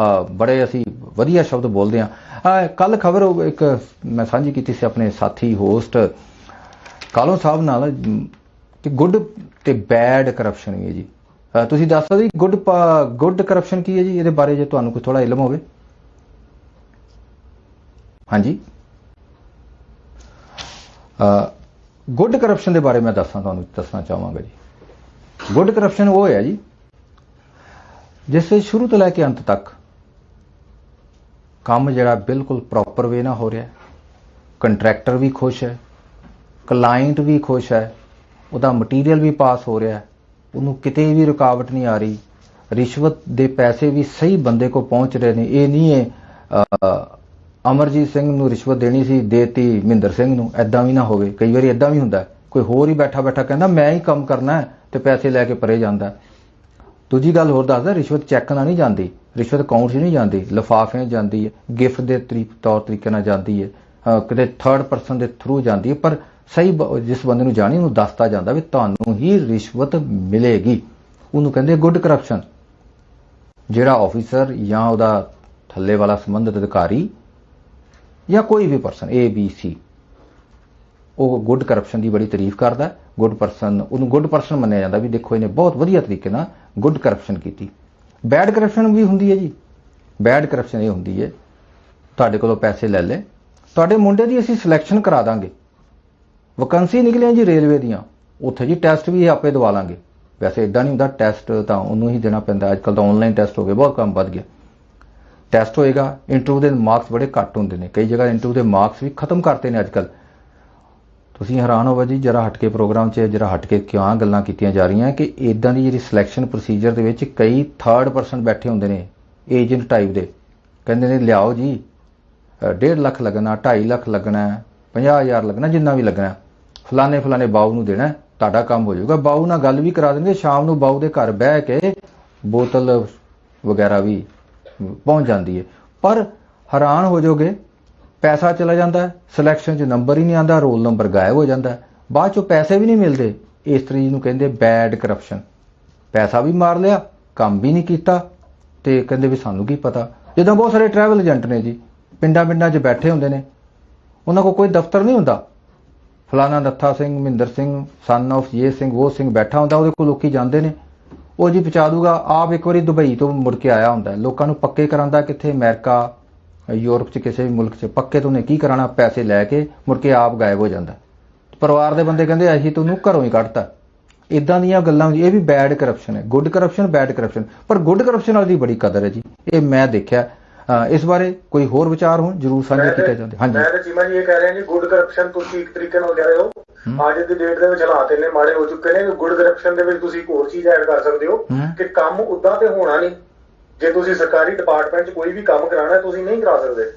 ਬੜੇ ਅਸੀਂ ਵਧੀਆ ਸ਼ਬਦ ਬੋਲਦੇ ਹਾਂ। ਕੱਲ ਖਬਰ ਇੱਕ ਮੈਂ ਸਾਂਝੀ ਕੀਤੀ ਸੀ ਆਪਣੇ ਸਾਥੀ ਹੋਸਟ ਕਾਲੋਂ ਸਾਹਿਬ ਨਾਲ ਕਿ ਗੁੱਡ ਤੇ ਬੈਡ ਕਰਪਸ਼ਨ ਵੀ ਹੈ ਜੀ। ਤੁਸੀਂ ਦੱਸ ਸਕਦੇ ਜੀ ਗੁੱਡ ਕਰਪਸ਼ਨ ਕੀ ਹੈ ਜੀ? ਇਹਦੇ ਬਾਰੇ ਜੇ ਤੁਹਾਨੂੰ ਕੋਈ ਥੋੜਾ ਇਲਮ ਹੋਵੇ। ਹਾਂਜੀ, ਗੁੱਡ ਕਰਪਸ਼ਨ ਦੇ ਬਾਰੇ ਮੈਂ ਤੁਹਾਨੂੰ ਦੱਸਣਾ ਚਾਹਾਂਗਾ ਜੀ। ਗੁੱਡ ਕਰਪਸ਼ਨ ਉਹ ਹੈ ਜੀ ਜਿਸ ਵਿੱਚ ਸ਼ੁਰੂ ਤੋਂ ਲੈ ਕੇ ਅੰਤ ਤੱਕ ਕੰਮ ਜਿਹੜਾ ਬਿਲਕੁਲ ਪ੍ਰੋਪਰ ਵੇ ਨਾਲ ਹੋ ਰਿਹਾ, ਕੰਟਰੈਕਟਰ ਵੀ ਖੁਸ਼ ਹੈ, ਕਲਾਇੰਟ ਵੀ ਖੁਸ਼ ਹੈ, ਉਹਦਾ ਮਟੀਰੀਅਲ ਵੀ ਪਾਸ ਹੋ ਰਿਹਾ, ਉਹਨੂੰ ਕਿਤੇ ਵੀ ਰੁਕਾਵਟ ਨਹੀਂ ਆ ਰਹੀ, ਰਿਸ਼ਵਤ ਦੇ ਪੈਸੇ ਵੀ ਸਹੀ ਬੰਦੇ ਕੋਲ ਪਹੁੰਚ ਰਹੇ ਨੇ। ਇਹ ਨਹੀਂ ਹੈ ਅਮਰਜੀਤ ਸਿੰਘ ਨੂੰ ਰਿਸ਼ਵਤ ਦੇਣੀ ਸੀ, ਦੇਤੀ ਮਹਿੰਦਰ ਸਿੰਘ ਨੂੰ, ਐਦਾਂ ਵੀ ਨਾ ਹੋਵੇ। ਕਈ ਵਾਰੀ ਐਦਾਂ ਵੀ ਹੁੰਦਾ, ਕੋਈ ਹੋਰ ਹੀ ਬੈਠਾ ਕਹਿੰਦਾ ਮੈਂ ਹੀ ਕੰਮ ਕਰਨਾ ਤੇ ਪੈਸੇ ਲੈ ਕੇ ਪਰੇ ਜਾਂਦਾ। ਦੂਜੀ ਗੱਲ ਹੋਰ ਦੱਸਦਾ, ਰਿਸ਼ਵਤ ਚੈੱਕ ਨਾਲ ਨਹੀਂ ਜਾਂਦੀ, ਰਿਸ਼ਵਤ ਅਕਾਊਂਟ 'ਚ ਨਹੀਂ ਜਾਂਦੀ, ਲਿਫਾਫਿਆਂ 'ਚ ਜਾਂਦੀ ਹੈ, ਗਿਫਟ ਦੇ ਤੌਰ ਤਰੀਕੇ ਨਾਲ ਜਾਂਦੀ ਹੈ, ਕਿਤੇ ਥਰਡ ਪਰਸਨ ਦੇ ਥਰੂ ਜਾਂਦੀ ਹੈ, ਪਰ ਸਹੀ ਜਿਸ ਬੰਦੇ ਨੂੰ ਜਾਣੀ ਉਹਨੂੰ ਦੱਸਤਾ ਜਾਂਦਾ ਵੀ ਤੁਹਾਨੂੰ ਹੀ ਰਿਸ਼ਵਤ ਮਿਲੇਗੀ। ਉਹਨੂੰ ਕਹਿੰਦੇ ਗੁੱਡ ਕਰਪਸ਼ਨ। ਜਿਹੜਾ ਆਫੀਸਰ ਜਾਂ ਉਹਦਾ ਥੱਲੇ ਵਾਲਾ ਸੰਬੰਧਿਤ ਅਧਿਕਾਰੀ ਜਾਂ ਕੋਈ ਵੀ ਪਰਸਨ ABC ਉਹ ਗੁੱਡ ਕਰਪਸ਼ਨ ਦੀ ਬੜੀ ਤਾਰੀਫ ਕਰਦਾ। ਗੁੱਡ ਪਰਸਨ, ਉਹਨੂੰ ਗੁੱਡ ਪਰਸਨ ਮੰਨਿਆ ਜਾਂਦਾ ਵੀ ਦੇਖੋ ਇਹਨੇ ਬਹੁਤ ਵਧੀਆ ਤਰੀਕੇ ਨਾਲ ਗੁੱਡ ਕਰਪਸ਼ਨ ਕੀਤੀ। ਬੈਡ ਕਰਪਸ਼ਨ ਵੀ ਹੁੰਦੀ ਹੈ ਜੀ। ਬੈਡ ਕਰਪਸ਼ਨ ਇਹ ਹੁੰਦੀ ਹੈ ਤੁਹਾਡੇ ਕੋਲੋਂ ਪੈਸੇ ਲੈ ਲੈ, ਤੁਹਾਡੇ ਮੁੰਡੇ ਦੀ ਅਸੀਂ ਸਿਲੈਕਸ਼ਨ ਕਰਾ ਦਾਂਗੇ, ਵੈਕੈਂਸੀ ਨਿਕਲੀਆਂ ਜੀ ਰੇਲਵੇ ਦੀਆਂ, ਉੱਥੇ ਜੀ ਟੈਸਟ ਵੀ ਆਪੇ ਦਵਾ ਲਾਂਗੇ। ਵੈਸੇ ਇਦਾਂ ਨਹੀਂ ਹੁੰਦਾ, ਟੈਸਟ ਤਾਂ ਉਹਨੂੰ ਹੀ ਦੇਣਾ ਪੈਂਦਾ। ਅੱਜ ਕੱਲ੍ਹ ਤਾਂ ਆਨਲਾਈਨ ਟੈਸਟ ਹੋ ਗਏ, ਬਹੁਤ ਕੰਮ ਵੱਧ ਗਿਆ। ਟੈਸਟ ਹੋਏਗਾ, ਇੰਟਰਵਿਊ ਦੇ ਮਾਰਕਸ ਬੜੇ ਘੱਟ ਹੁੰਦੇ ਨੇ, ਕਈ ਜਗ੍ਹਾ ਇੰਟਰਵਿਊ ਦੇ ਮਾਰਕਸ ਵੀ ਖਤਮ ਕਰਤੇ ਨੇ ਅੱਜ ਕੱਲ੍ਹ। ਤੁਸੀਂ ਹੈਰਾਨ ਹੋਵੋ ਜੀ, ਜਰਾ ਹਟ ਕੇ ਪ੍ਰੋਗਰਾਮ 'ਚ ਜਰਾ ਹਟ ਕੇ ਕਿਉਂ ਗੱਲਾਂ ਕੀਤੀਆਂ ਜਾ ਰਹੀਆਂ ਕਿ ਇਦਾਂ ਦੀ ਜਿਹੜੀ ਸਿਲੈਕਸ਼ਨ ਪ੍ਰੋਸੀਜਰ ਦੇ ਵਿੱਚ ਕਈ ਥਰਡ ਪਰਸਨ ਬੈਠੇ ਹੁੰਦੇ ਨੇ, ਏਜੰਟ ਟਾਈਪ ਦੇ, ਕਹਿੰਦੇ ਨੇ ਲਿਆਓ ਜੀ 1.5 ਲੱਖ ਲੱਗਣਾ, 2.5 ਲੱਖ ਲੱਗਣਾ, 50,000 ਲੱਗਣਾ, ਜਿੰਨਾ ਵੀ ਲੱਗਣਾ, ਫਲਾਣੇ ਬਾਊ ਨੂੰ ਦੇਣਾ, ਤੁਹਾਡਾ ਕੰਮ ਹੋ ਜਾਊਗਾ। ਬਾਊ ਨਾਲ ਗੱਲ ਵੀ ਕਰਾ ਦੇਣਗੇ, ਸ਼ਾਮ ਨੂੰ ਬਾਊ ਦੇ ਘਰ ਬਹਿ ਕੇ ਬੋਤਲ ਵਗੈਰਾ ਵੀ ਪਹੁੰਚ ਜਾਂਦੀ ਹੈ। ਪਰ ਹੈਰਾਨ ਹੋ ਜਾਓਗੇ, ਪੈਸਾ ਚਲਾ ਜਾਂਦਾ, ਸਿਲੈਕਸ਼ਨ 'ਚ ਨੰਬਰ ਹੀ ਨਹੀਂ ਆਉਂਦਾ, ਰੋਲ ਨੰਬਰ ਗਾਇਬ ਹੋ ਜਾਂਦਾ, ਬਾਅਦ 'ਚੋਂ ਪੈਸੇ ਵੀ ਨਹੀਂ ਮਿਲਦੇ। ਇਸ ਤਰੀਕੇ ਨੂੰ ਕਹਿੰਦੇ ਬੈਡ ਕਰਪਸ਼ਨ। ਪੈਸਾ ਵੀ ਮਾਰ ਲਿਆ, ਕੰਮ ਵੀ ਨਹੀਂ ਕੀਤਾ, ਤੇ ਕਹਿੰਦੇ ਵੀ ਸਾਨੂੰ ਕੀ ਪਤਾ। ਜਿੱਦਾਂ ਬਹੁਤ ਸਾਰੇ ਟਰੈਵਲ ਏਜੰਟ ਨੇ ਜੀ, ਪਿੰਡਾਂ 'ਚ ਬੈਠੇ ਹੁੰਦੇ ਨੇ, ਉਹਨਾਂ ਕੋਲ ਕੋਈ ਦਫ਼ਤਰ ਨਹੀਂ ਹੁੰਦਾ। ਫਲਾਣਾ ਨੱਥਾ ਸਿੰਘ, ਮਹਿੰਦਰ ਸਿੰਘ, ਸਨ ਆਫ ਇਹ ਸਿੰਘ ਉਹ ਸਿੰਘ ਬੈਠਾ ਹੁੰਦਾ, ਉਹਦੇ ਕੋਲ ਲੋਕੀ ਜਾਂਦੇ ਨੇ, ਉਹ ਜੀ ਪਹੁੰਚਾ ਦੂਗਾ। ਆਪ ਇੱਕ ਵਾਰੀ ਦੁਬਈ ਤੋਂ ਮੁੜ ਕੇ ਆਇਆ ਹੁੰਦਾ, ਲੋਕਾਂ ਨੂੰ ਪੱਕੇ ਕਰਾਂਦਾ, ਕਿੱਥੇ ਅਮਰੀਕਾ, ਯੂਰਪ 'ਚ, ਕਿਸੇ ਵੀ ਮੁਲਕ 'ਚ ਪੱਕੇ ਤੋਂ ਨੇ ਕੀ ਕਰਾਣਾ, ਪੈਸੇ ਲੈ ਕੇ ਮੁੜ ਕੇ ਆਪ ਗਾਇਬ ਹੋ ਜਾਂਦਾ। ਪਰਿਵਾਰ ਦੇ ਬੰਦੇ ਕਹਿੰਦੇ ਅਸੀਂ ਤੁਹਾਨੂੰ ਘਰੋਂ ਹੀ ਕੱਢਤਾ। ਇਦਾਂ ਦੀਆਂ ਗੱਲਾਂ, ਇਹ ਵੀ ਬੈਡ ਕਰਪਸ਼ਨ ਹੈ। Good corruption, bad corruption. ਪਰ ਗੁੱਡ ਕਰਪਸ਼ਨ ਵਾਲੀ ਦੀ ਬੜੀ ਕਦਰ ਹੈ ਜੀ, ਇਹ ਮੈਂ ਦੇਖਿਆ। ਇਸ ਬਾਰੇ ਕੋਈ ਹੋਰ ਵਿਚਾਰ ਹੋਣ ਜ਼ਰੂਰ ਸਾਂਝੇ ਕੀਤੇ ਜਾਂਦੇ। ਹਾਂਜੀ, ਮੈਂ ਤਾਂ ਚੀਮਾ ਜੀ ਇਹ ਕਹਿ ਰਿਹਾ ਜੀ, ਗੁੱਡ ਕਰਪਸ਼ਨ ਤੁਸੀਂ ਇੱਕ ਤਰੀਕੇ ਨਾਲ ਕਹਿ ਰਹੇ ਹੋ। ਅੱਜ ਦੀ ਡੇਟ ਦੇ ਵਿੱਚ ਹਾਲਾਤ ਇੰਨੇ ਮਾੜੇ ਹੋ ਚੁੱਕੇ ਨੇ, ਗੁੱਡ ਕਰਪਸ਼ਨ ਦੇ ਵਿੱਚ ਤੁਸੀਂ ਇੱਕ ਹੋਰ ਚੀਜ਼ ਐਡ ਕਰ ਸਕਦੇ ਹੋ ਕਿ ਕੰਮ ਉਦਾਂ ਤੇ ਹੋਣਾ ਨਹੀਂ। ਜੇ ਤੁਸੀਂ ਸਰਕਾਰੀ ਡਿਪਾਰਟਮੈਂਟ 'ਚ ਕੋਈ ਵੀ ਕੰਮ ਕਰਾਉਣਾ ਤੁਸੀਂ ਨਹੀਂ ਕਰਾ ਸਕਦੇ,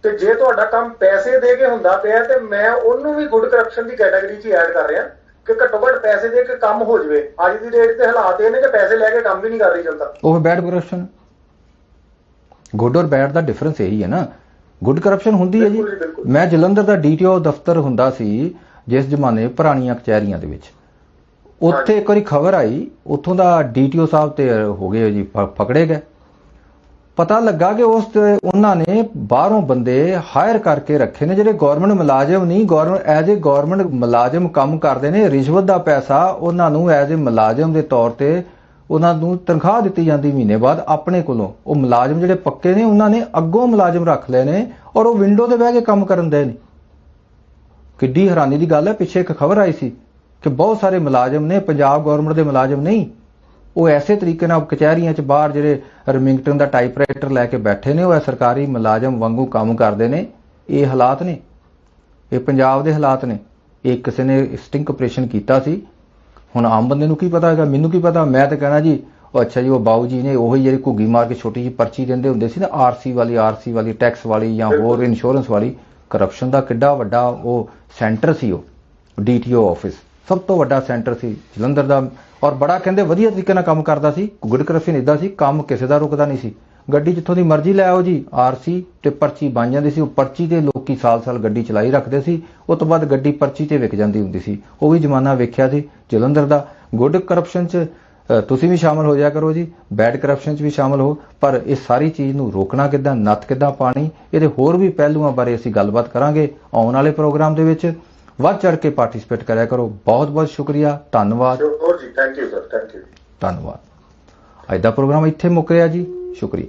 ਤੇ ਜੇ ਤੁਹਾਡਾ ਕੰਮ ਪੈਸੇ ਦੇ ਕੇ ਹੁੰਦਾ ਪਿਆ ਤੇ ਮੈਂ ਉਹਨੂੰ ਵੀ ਗੁੱਡ ਕਰਪਸ਼ਨ ਦੀ ਕੈਟਾਗਰੀ 'ਚ ਐਡ ਕਰ ਰਿਹਾ ਕਿ ਘੱਟੋ ਘੱਟ ਪੈਸੇ ਦੇ ਕੇ ਕੰਮ ਹੋ ਜਾਵੇ। ਅੱਜ ਦੀ ਡੇਟ ਤੇ ਹਾਲਾਤ ਇਹ ਨੇ ਕਿ ਪੈਸੇ ਲੈ ਕੇ ਕੰਮ ਵੀ ਨਹੀਂ ਕਰ ਰਹੀ ਜਨਤਾ। ਉਹ ਬੈਡ ਕਰਪਸ਼ਨ। ਗੁੱਡ ਔਰ ਬੈਡ ਦਾ ਡਿਫਰੈਂਸ ਇਹੀ ਹੈ ਨਾ। ਗੁੱਡ ਕਰਪਸ਼ਨ ਹੁੰਦੀ ਹੈ ਜੀ। ਬਿਲਕੁਲ ਜੀ, ਬਿਲਕੁਲ। ਮੈਂ ਜਲੰਧਰ ਦਾ ਡੀਟੀਓ ਦਫ਼ਤਰ ਹੁੰਦਾ ਸੀ ਜਿਸ ਜ਼ਮਾਨੇ ਪੁਰਾਣੀਆਂ ਕਚਹਿਰੀਆਂ ਦੇ ਵਿੱਚ, ਉੱਥੇ ਇੱਕ ਵਾਰੀ ਖਬਰ ਆਈ, ਉੱਥੋਂ ਦਾ ਡੀਟੀਓ ਸਾਹਿਬ ਤੇ ਹੋ ਗਏ ਜੀ ਪਕੜੇ ਗਏ। ਪਤਾ ਲੱਗਾ ਕਿ ਉਹਨਾਂ ਨੇ ਬਾਹਰੋਂ ਬੰਦੇ ਹਾਇਰ ਕਰਕੇ ਰੱਖੇ ਨੇ ਜਿਹੜੇ ਗਵਰਨਮੈਂਟ ਮੁਲਾਜ਼ਮ ਨਹੀਂ, ਐਜ਼ ਏ ਗਵਰਨਮੈਂਟ ਮੁਲਾਜ਼ਮ ਕੰਮ ਕਰਦੇ ਨੇ। ਰਿਸ਼ਵਤ ਦਾ ਪੈਸਾ ਉਹਨਾਂ ਨੂੰ ਐਜ਼ ਏ ਮੁਲਾਜ਼ਮ ਦੇ ਤੌਰ ਤੇ ਉਹਨਾਂ ਨੂੰ ਤਨਖਾਹ ਦਿੱਤੀ ਜਾਂਦੀ ਮਹੀਨੇ ਬਾਅਦ ਆਪਣੇ ਕੋਲੋਂ। ਉਹ ਮੁਲਾਜ਼ਮ ਜਿਹੜੇ ਪੱਕੇ ਨੇ ਉਹਨਾਂ ਨੇ ਅੱਗੋਂ ਮੁਲਾਜ਼ਮ ਰੱਖ ਲਏ ਨੇ ਔਰ ਉਹ ਵਿੰਡੋ ਤੇ ਬਹਿ ਕੇ ਕੰਮ ਕਰਨ ਦੇ ਨੇ। ਕਿੱਡੀ ਹੈਰਾਨੀ ਦੀ ਗੱਲ ਹੈ। ਪਿੱਛੇ ਇੱਕ ਖਬਰ ਆਈ ਸੀ ਕਿ ਬਹੁਤ ਸਾਰੇ ਮੁਲਾਜ਼ਮ ਨੇ, ਪੰਜਾਬ ਗਵਰਨਮੈਂਟ ਦੇ ਮੁਲਾਜ਼ਮ ਨਹੀਂ, ਉਹ ਐਸੇ ਤਰੀਕੇ ਨਾਲ ਕਚਹਿਰੀਆਂ 'ਚ ਬਾਹਰ ਜਿਹੜੇ ਰਮਿੰਗਟਨ ਦਾ ਟਾਈਪਰਾਈਟਰ ਲੈ ਕੇ ਬੈਠੇ ਨੇ, ਉਹ ਸਰਕਾਰੀ ਮੁਲਾਜ਼ਮ ਵਾਂਗੂ ਕੰਮ ਕਰਦੇ ਨੇ। ਇਹ ਹਾਲਾਤ ਨੇ, ਇਹ ਪੰਜਾਬ ਦੇ ਹਾਲਾਤ ਨੇ। ਇਹ ਕਿਸੇ ਨੇ ਸਟਿੰਗ ਆਪਰੇਸ਼ਨ ਕੀਤਾ ਸੀ। ਹੁਣ ਆਮ ਬੰਦੇ ਨੂੰ ਕੀ ਪਤਾ ਹੈਗਾ, ਮੈਨੂੰ ਕੀ ਪਤਾ। ਮੈਂ ਤਾਂ ਕਹਿਣਾ ਜੀ ਉਹ ਅੱਛਾ ਜੀ ਉਹ ਬਾਊ ਜੀ ਨੇ ਉਹੀ ਜਿਹੜੀ ਘੁੱਗੀ ਮਾਰ ਕੇ ਛੋਟੀ ਜਿਹੀ ਪਰਚੀ ਦਿੰਦੇ ਹੁੰਦੇ ਸੀ ਨਾ, ਆਰਸੀ ਵਾਲੀ ਟੈਕਸ ਵਾਲੀ ਜਾਂ ਹੋਰ ਇੰਸ਼ੋਰੈਂਸ ਵਾਲੀ। ਕਰਪਸ਼ਨ ਦਾ ਕਿੱਡਾ ਵੱਡਾ ਉਹ ਸੈਂਟਰ ਸੀ, ਉਹ ਡੀਟੀਓ ਆਫਿਸ ਸਭ ਤੋਂ ਵੱਡਾ ਸੈਂਟਰ ਸੀ ਜਲੰਧਰ ਦਾ। ਔਰ ਬੜਾ ਕਹਿੰਦੇ ਵਧੀਆ ਤਰੀਕੇ ਨਾਲ ਕੰਮ ਕਰਦਾ ਸੀ। ਗੁੱਡ ਕਰਪਸ਼ਨ ਇਦਾਂ ਸੀ, ਕੰਮ ਕਿਸੇ ਦਾ ਰੁਕਦਾ ਨਹੀਂ ਸੀ। ਗੱਡੀ ਜਿੱਥੋਂ ਦੀ ਮਰਜ਼ੀ ਲੈ ਆਓ ਜੀ, ਆਰਸੀ ਤੇ ਪਰਚੀ ਬਣ ਜਾਂਦੀ ਸੀ। ਉਹ ਪਰਚੀ ਤੇ ਲੋਕੀ ਸਾਲ ਗੱਡੀ ਚਲਾਈ ਰੱਖਦੇ ਸੀ। ਉਸ ਤੋਂ ਬਾਅਦ ਗੱਡੀ ਪਰਚੀ ਤੇ ਵਿਕ ਜਾਂਦੀ ਹੁੰਦੀ ਸੀ। ਉਹ ਵੀ ਜ਼ਮਾਨਾ ਵੇਖਿਆ ਸੀ ਜਲੰਧਰ ਦਾ। ਗੁੱਡ ਕਰਪਸ਼ਨ 'ਚ ਤੁਸੀਂ ਵੀ ਸ਼ਾਮਲ ਹੋ ਜਾਇਆ ਕਰੋ ਜੀ, ਬੈਡ ਕਰਪਸ਼ਨ 'ਚ ਵੀ ਸ਼ਾਮਲ ਹੋ। ਪਰ ਇਹ ਸਾਰੀ ਚੀਜ਼ ਨੂੰ ਰੋਕਣਾ ਕਿੱਦਾਂ, ਨੱਥ ਕਿੱਦਾਂ ਪਾਣੀ, ਇਹਦੇ ਹੋਰ ਵੀ ਪਹਿਲੂਆਂ ਬਾਰੇ ਅਸੀਂ ਗੱਲਬਾਤ ਕਰਾਂਗੇ ਆਉਣ ਵਾਲੇ ਪ੍ਰੋਗਰਾਮ ਦੇ ਵਿੱਚ। ਵੱਧ ਚੜ ਕੇ ਪਾਰਟਿਸਿਪੇਟ ਕਰਿਆ ਕਰੋ। ਬਹੁਤ ਬਹੁਤ ਸ਼ੁਕਰੀਆ, ਧੰਨਵਾਦ। ਜੀ, thank you sir, thank you. ਧੰਨਵਾਦ। ਅੱਜ ਦਾ ਪ੍ਰੋਗਰਾਮ ਇੱਥੇ ਮੁੱਕ ਰਿਹਾ ਜੀ। ਸ਼ੁਕਰੀਆ।